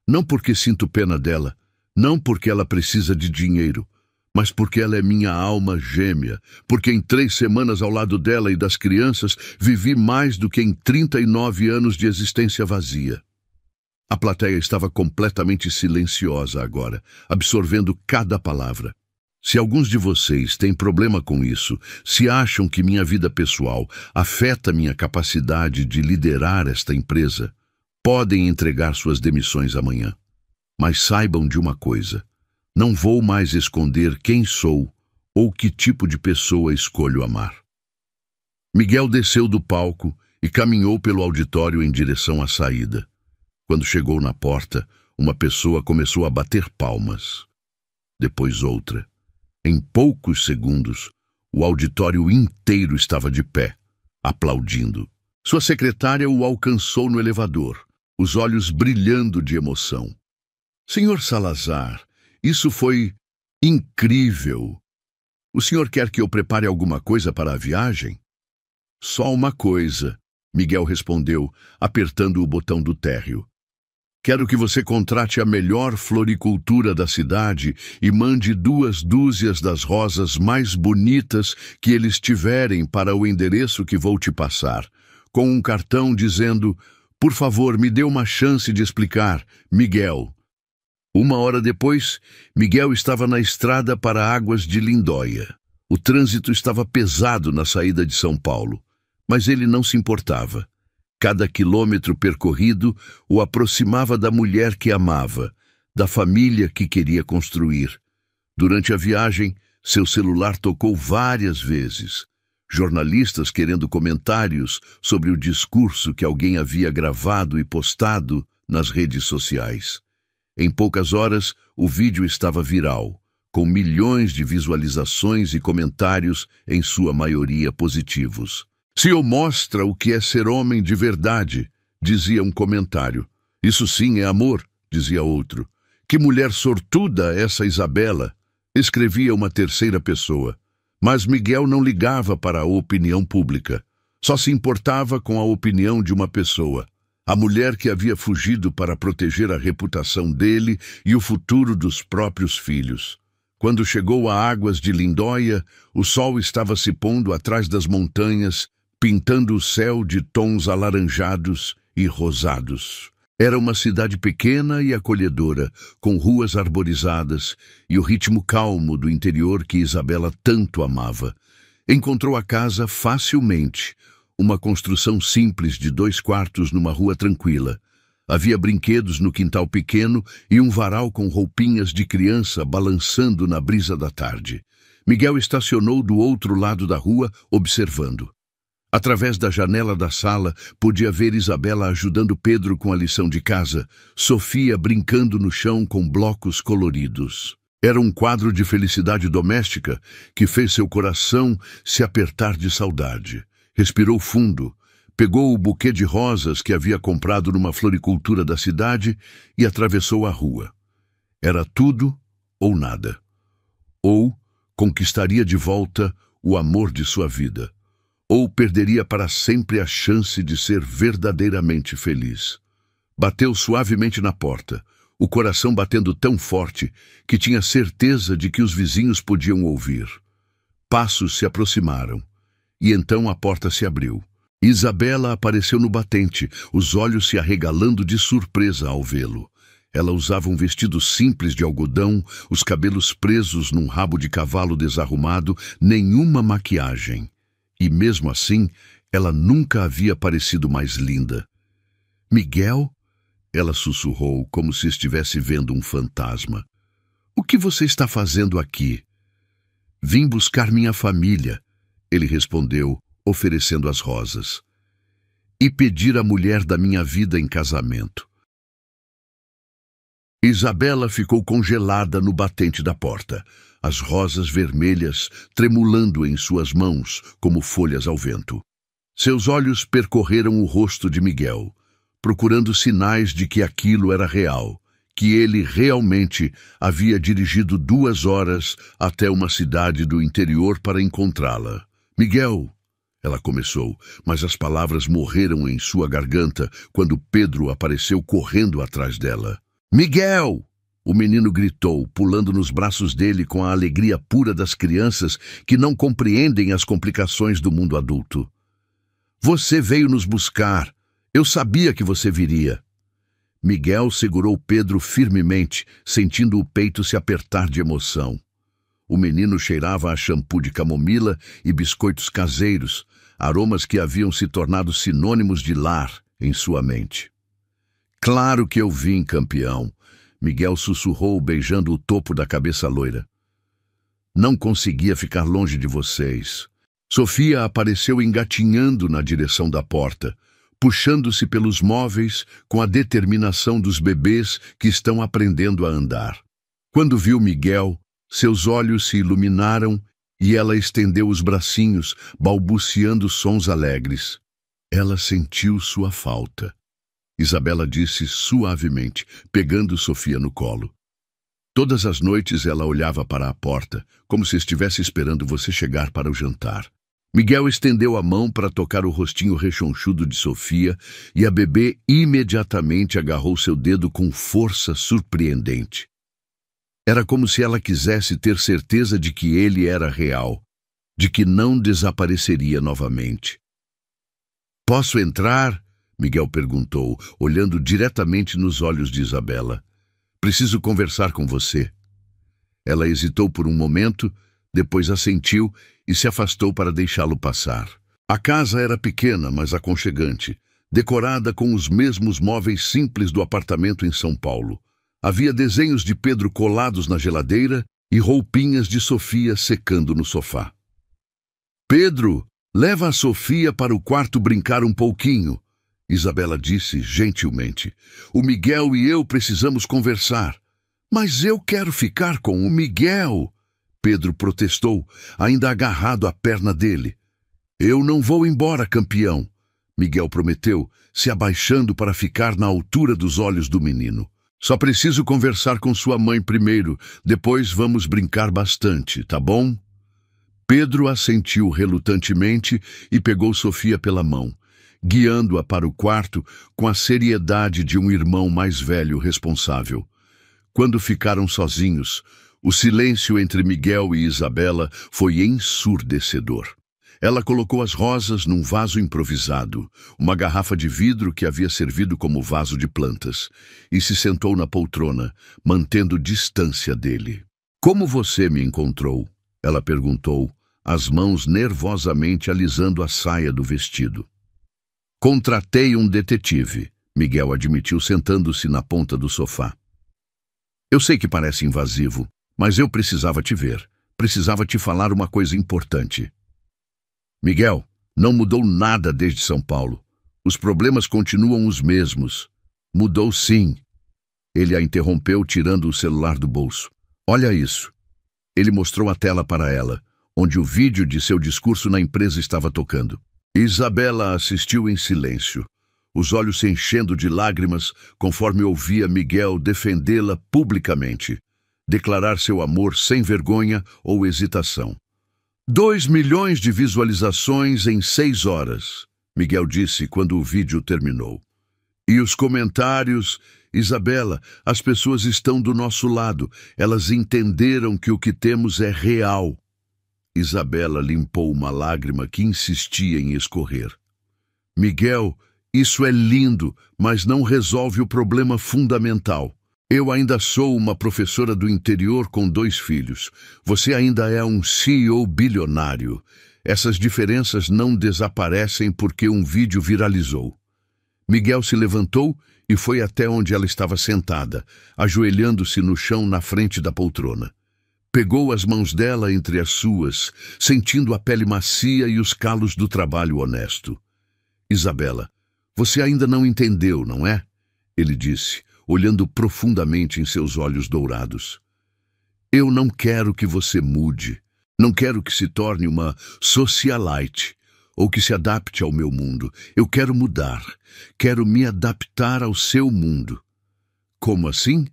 Não porque sinto pena dela, não porque ela precisa de dinheiro, mas porque ela é minha alma gêmea, porque em 3 semanas ao lado dela e das crianças vivi mais do que em 39 anos de existência vazia. A plateia estava completamente silenciosa agora, absorvendo cada palavra. Se alguns de vocês têm problema com isso, se acham que minha vida pessoal afeta minha capacidade de liderar esta empresa, podem entregar suas demissões amanhã. Mas saibam de uma coisa: não vou mais esconder quem sou ou que tipo de pessoa escolho amar. Miguel desceu do palco e caminhou pelo auditório em direção à saída. Quando chegou na porta, uma pessoa começou a bater palmas. Depois outra. Em poucos segundos, o auditório inteiro estava de pé, aplaudindo. Sua secretária o alcançou no elevador, os olhos brilhando de emoção. Senhor Salazar, isso foi incrível. O senhor quer que eu prepare alguma coisa para a viagem? Só uma coisa, Miguel respondeu, apertando o botão do térreo. Quero que você contrate a melhor floricultura da cidade e mande 2 dúzias das rosas mais bonitas que eles tiverem para o endereço que vou te passar, com um cartão dizendo: por favor, me dê uma chance de explicar, Miguel. 1 hora depois, Miguel estava na estrada para Águas de Lindóia. O trânsito estava pesado na saída de São Paulo, mas ele não se importava. Cada quilômetro percorrido o aproximava da mulher que amava, da família que queria construir. Durante a viagem, seu celular tocou várias vezes. Jornalistas querendo comentários sobre o discurso que alguém havia gravado e postado nas redes sociais. Em poucas horas, o vídeo estava viral, com milhões de visualizações e comentários, em sua maioria positivos. "Senhor mostra o que é ser homem de verdade", dizia um comentário. "Isso sim é amor", dizia outro. "Que mulher sortuda essa Isabela", escrevia uma terceira pessoa. Mas Miguel não ligava para a opinião pública. Só se importava com a opinião de uma pessoa. A mulher que havia fugido para proteger a reputação dele e o futuro dos próprios filhos. Quando chegou a Águas de Lindóia, o sol estava se pondo atrás das montanhas, pintando o céu de tons alaranjados e rosados. Era uma cidade pequena e acolhedora, com ruas arborizadas e o ritmo calmo do interior que Isabela tanto amava. Encontrou a casa facilmente, uma construção simples de 2 quartos numa rua tranquila. Havia brinquedos no quintal pequeno e um varal com roupinhas de criança balançando na brisa da tarde. Miguel estacionou do outro lado da rua, observando. Através da janela da sala, podia ver Isabela ajudando Pedro com a lição de casa, Sofia brincando no chão com blocos coloridos. Era um quadro de felicidade doméstica que fez seu coração se apertar de saudade. Respirou fundo, pegou o buquê de rosas que havia comprado numa floricultura da cidade e atravessou a rua. Era tudo ou nada. Ou conquistaria de volta o amor de sua vida. Ou perderia para sempre a chance de ser verdadeiramente feliz. Bateu suavemente na porta, o coração batendo tão forte que tinha certeza de que os vizinhos podiam ouvir. Passos se aproximaram, e então a porta se abriu. Isabela apareceu no batente, os olhos se arregalando de surpresa ao vê-lo. Ela usava um vestido simples de algodão, os cabelos presos num rabo de cavalo desarrumado, nenhuma maquiagem. E mesmo assim, ela nunca havia parecido mais linda. "Miguel?", ela sussurrou, como se estivesse vendo um fantasma. "O que você está fazendo aqui?" "Vim buscar minha família", ele respondeu, oferecendo as rosas. "E pedir a mulher da minha vida em casamento." Isabela ficou congelada no batente da porta, as rosas vermelhas tremulando em suas mãos como folhas ao vento. Seus olhos percorreram o rosto de Miguel, procurando sinais de que aquilo era real, que ele realmente havia dirigido 2 horas até uma cidade do interior para encontrá-la. "Miguel", ela começou, mas as palavras morreram em sua garganta quando Pedro apareceu correndo atrás dela. "Miguel!", o menino gritou, pulando nos braços dele com a alegria pura das crianças que não compreendem as complicações do mundo adulto. "Você veio nos buscar. Eu sabia que você viria." Miguel segurou Pedro firmemente, sentindo o peito se apertar de emoção. O menino cheirava a shampoo de camomila e biscoitos caseiros, aromas que haviam se tornado sinônimos de lar em sua mente. Claro que eu vim, campeão, Miguel sussurrou, beijando o topo da cabeça loira. Não conseguia ficar longe de vocês. Sofia apareceu engatinhando na direção da porta, puxando-se pelos móveis com a determinação dos bebês que estão aprendendo a andar. Quando viu Miguel, seus olhos se iluminaram e ela estendeu os bracinhos, balbuciando sons alegres. Ela sentiu sua falta. Isabela disse suavemente, pegando Sofia no colo. Todas as noites ela olhava para a porta, como se estivesse esperando você chegar para o jantar. Miguel estendeu a mão para tocar o rostinho rechonchudo de Sofia e a bebê imediatamente agarrou seu dedo com força surpreendente. Era como se ela quisesse ter certeza de que ele era real, de que não desapareceria novamente. "Posso entrar?" Miguel perguntou, olhando diretamente nos olhos de Isabela. "Preciso conversar com você." Ela hesitou por um momento, depois assentiu e se afastou para deixá-lo passar. A casa era pequena, mas aconchegante, decorada com os mesmos móveis simples do apartamento em São Paulo. Havia desenhos de Pedro colados na geladeira e roupinhas de Sofia secando no sofá. "Pedro, leva a Sofia para o quarto brincar um pouquinho", Isabela disse gentilmente. "O Miguel e eu precisamos conversar." "Mas eu quero ficar com o Miguel", Pedro protestou, ainda agarrado à perna dele. "Eu não vou embora, campeão", Miguel prometeu, se abaixando para ficar na altura dos olhos do menino. "Só preciso conversar com sua mãe primeiro, depois vamos brincar bastante, tá bom?" Pedro assentiu relutantemente e pegou Sofia pela mão, guiando-a para o quarto com a seriedade de um irmão mais velho responsável. Quando ficaram sozinhos, o silêncio entre Miguel e Isabela foi ensurdecedor. Ela colocou as rosas num vaso improvisado, uma garrafa de vidro que havia servido como vaso de plantas, e se sentou na poltrona, mantendo distância dele. "Como você me encontrou?" ela perguntou, as mãos nervosamente alisando a saia do vestido. "Contratei um detetive", Miguel admitiu, sentando-se na ponta do sofá. "Eu sei que parece invasivo, mas eu precisava te ver. Precisava te falar uma coisa importante." "Miguel, não mudou nada desde São Paulo. Os problemas continuam os mesmos." "Mudou sim." Ele a interrompeu, tirando o celular do bolso. "Olha isso." Ele mostrou a tela para ela, onde o vídeo de seu discurso na empresa estava tocando. Isabela assistiu em silêncio, os olhos se enchendo de lágrimas conforme ouvia Miguel defendê-la publicamente, declarar seu amor sem vergonha ou hesitação. 2 milhões de visualizações em 6 horas, Miguel disse quando o vídeo terminou. "E os comentários, Isabela, as pessoas estão do nosso lado. Elas entenderam que o que temos é real." Isabela limpou uma lágrima que insistia em escorrer. "Miguel, isso é lindo, mas não resolve o problema fundamental. Eu ainda sou uma professora do interior com 2 filhos. Você ainda é um CEO bilionário. Essas diferenças não desaparecem porque um vídeo viralizou." Miguel se levantou e foi até onde ela estava sentada, ajoelhando-se no chão na frente da poltrona. Pegou as mãos dela entre as suas, sentindo a pele macia e os calos do trabalho honesto. "Isabela, você ainda não entendeu, não é?" ele disse, olhando profundamente em seus olhos dourados. "Eu não quero que você mude. Não quero que se torne uma socialite ou que se adapte ao meu mundo. Eu quero mudar. Quero me adaptar ao seu mundo." "Como assim?"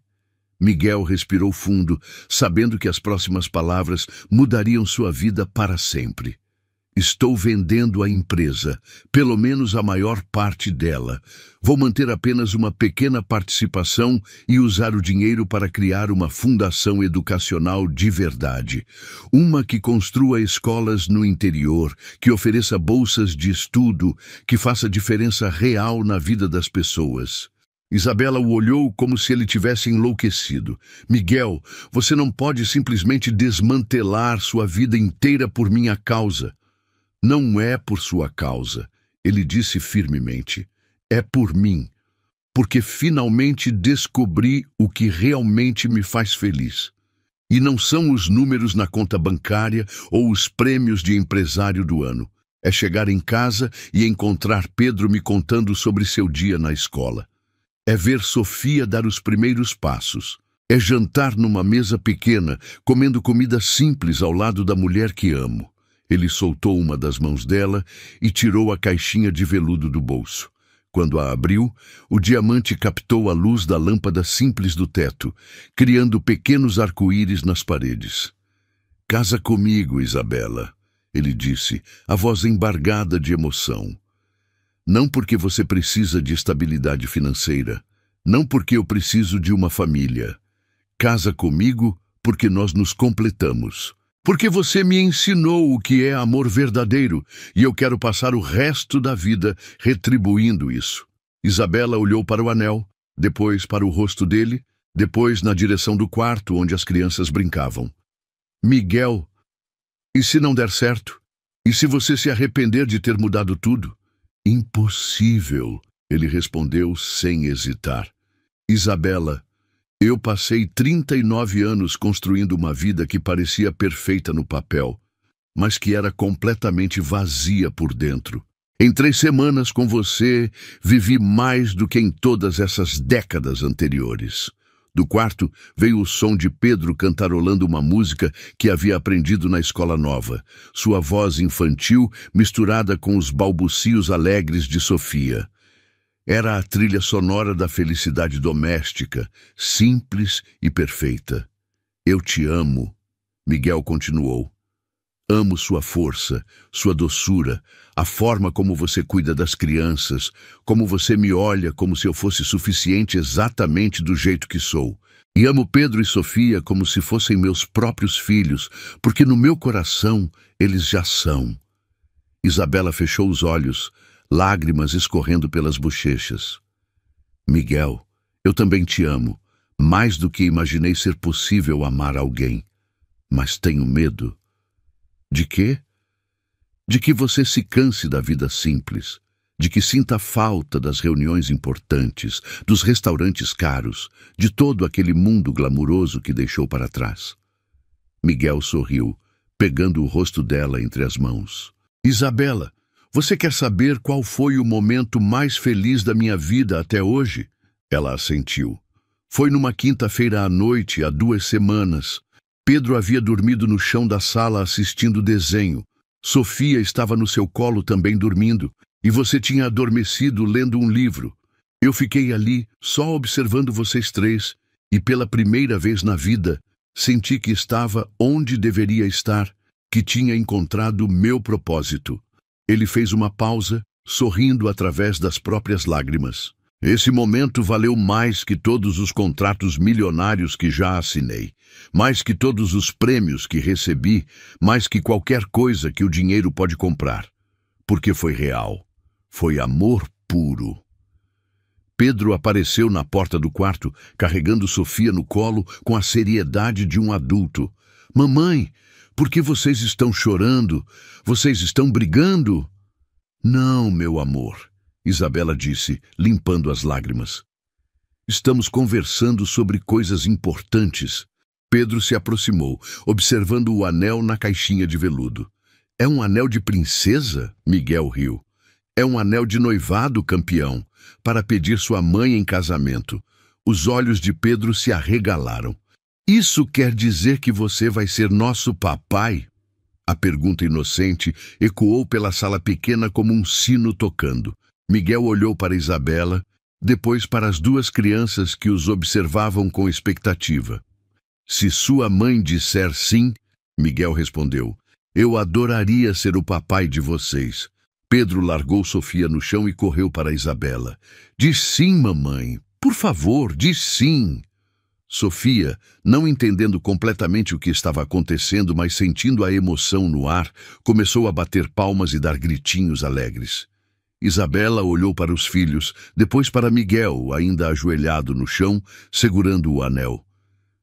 Miguel respirou fundo, sabendo que as próximas palavras mudariam sua vida para sempre. "Estou vendendo a empresa, pelo menos a maior parte dela. Vou manter apenas uma pequena participação e usar o dinheiro para criar uma fundação educacional de verdade. Uma que construa escolas no interior, que ofereça bolsas de estudo, que faça diferença real na vida das pessoas." Isabela o olhou como se ele tivesse enlouquecido. Miguel, você não pode simplesmente desmantelar sua vida inteira por minha causa. Não é por sua causa, ele disse firmemente. É por mim. Porque finalmente descobri o que realmente me faz feliz. E não são os números na conta bancária ou os prêmios de empresário do ano. É chegar em casa e encontrar Pedro me contando sobre seu dia na escola. É ver Sofia dar os primeiros passos. É jantar numa mesa pequena, comendo comida simples ao lado da mulher que amo. Ele soltou uma das mãos dela e tirou a caixinha de veludo do bolso. Quando a abriu, o diamante captou a luz da lâmpada simples do teto, criando pequenos arco-íris nas paredes. Casa comigo, Isabela, ele disse, a voz embargada de emoção. Não porque você precisa de estabilidade financeira, não porque eu preciso de uma família. Casa comigo porque nós nos completamos. Porque você me ensinou o que é amor verdadeiro e eu quero passar o resto da vida retribuindo isso. Isabela olhou para o anel, depois para o rosto dele, depois na direção do quarto onde as crianças brincavam. Miguel, e se não der certo? E se você se arrepender de ter mudado tudo? Impossível, ele respondeu sem hesitar. Isabela, eu passei 39 anos construindo uma vida que parecia perfeita no papel, mas que era completamente vazia por dentro. Em 3 semanas com você, vivi mais do que em todas essas décadas anteriores. Do quarto veio o som de Pedro cantarolando uma música que havia aprendido na escola nova, sua voz infantil misturada com os balbucios alegres de Sofia. Era a trilha sonora da felicidade doméstica, simples e perfeita. Eu te amo, Miguel continuou. Amo sua força, sua doçura, a forma como você cuida das crianças, como você me olha como se eu fosse suficiente exatamente do jeito que sou. E amo Pedro e Sofia como se fossem meus próprios filhos, porque no meu coração eles já são. Isabela fechou os olhos, lágrimas escorrendo pelas bochechas. Miguel, eu também te amo, mais do que imaginei ser possível amar alguém. Mas tenho medo. De quê? De que você se canse da vida simples, de que sinta falta das reuniões importantes, dos restaurantes caros, de todo aquele mundo glamuroso que deixou para trás. Miguel sorriu, pegando o rosto dela entre as mãos. Isabela, você quer saber qual foi o momento mais feliz da minha vida até hoje? Ela assentiu. Foi numa quinta-feira à noite, há 2 semanas. Pedro havia dormido no chão da sala assistindo desenho. Sofia estava no seu colo também dormindo, e você tinha adormecido lendo um livro. Eu fiquei ali, só observando vocês 3, e pela primeira vez na vida, senti que estava onde deveria estar, que tinha encontrado meu propósito. Ele fez uma pausa, sorrindo através das próprias lágrimas. Esse momento valeu mais que todos os contratos milionários que já assinei, mais que todos os prêmios que recebi, mais que qualquer coisa que o dinheiro pode comprar. Porque foi real. Foi amor puro. Pedro apareceu na porta do quarto, carregando Sofia no colo com a seriedade de um adulto. Mamãe, por que vocês estão chorando? Vocês estão brigando? Não, meu amor. Isabela disse, limpando as lágrimas. Estamos conversando sobre coisas importantes. Pedro se aproximou, observando o anel na caixinha de veludo. É um anel de princesa? Miguel riu. É um anel de noivado, campeão, para pedir sua mãe em casamento. Os olhos de Pedro se arregalaram. Isso quer dizer que você vai ser nosso papai? A pergunta inocente ecoou pela sala pequena como um sino tocando. Miguel olhou para Isabela, depois para as 2 crianças que os observavam com expectativa. Se sua mãe disser sim, Miguel respondeu, eu adoraria ser o papai de vocês. Pedro largou Sofia no chão e correu para Isabela. Diz sim, mamãe. Por favor, diz sim. Sofia, não entendendo completamente o que estava acontecendo, mas sentindo a emoção no ar, começou a bater palmas e dar gritinhos alegres. Isabela olhou para os filhos, depois para Miguel, ainda ajoelhado no chão, segurando o anel.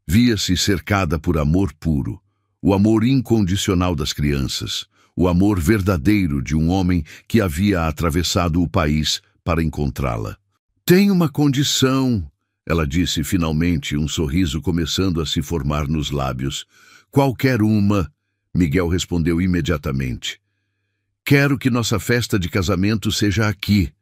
Via-se cercada por amor puro, o amor incondicional das crianças, o amor verdadeiro de um homem que havia atravessado o país para encontrá-la. Tem uma condição, ela disse finalmente, um sorriso começando a se formar nos lábios. Qualquer uma, Miguel respondeu imediatamente. Quero que nossa festa de casamento seja aqui,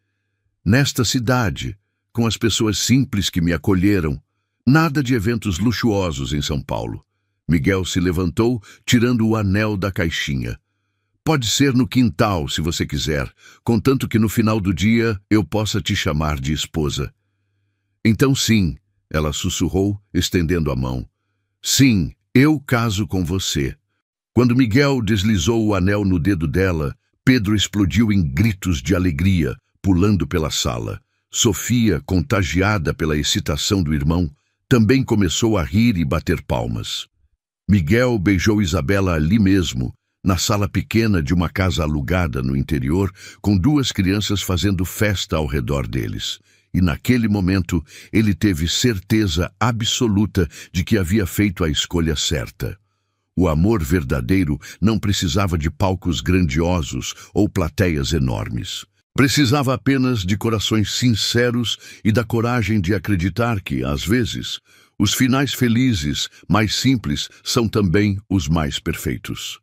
nesta cidade, com as pessoas simples que me acolheram. Nada de eventos luxuosos em São Paulo. Miguel se levantou, tirando o anel da caixinha. Pode ser no quintal, se você quiser, contanto que no final do dia eu possa te chamar de esposa. Então sim, ela sussurrou, estendendo a mão. Sim, eu caso com você. Quando Miguel deslizou o anel no dedo dela, Pedro explodiu em gritos de alegria, pulando pela sala. Sofia, contagiada pela excitação do irmão, também começou a rir e bater palmas. Miguel beijou Isabela ali mesmo, na sala pequena de uma casa alugada no interior, com duas crianças fazendo festa ao redor deles. E naquele momento ele teve certeza absoluta de que havia feito a escolha certa. O amor verdadeiro não precisava de palcos grandiosos ou plateias enormes. Precisava apenas de corações sinceros e da coragem de acreditar que, às vezes, os finais felizes, mais simples, são também os mais perfeitos.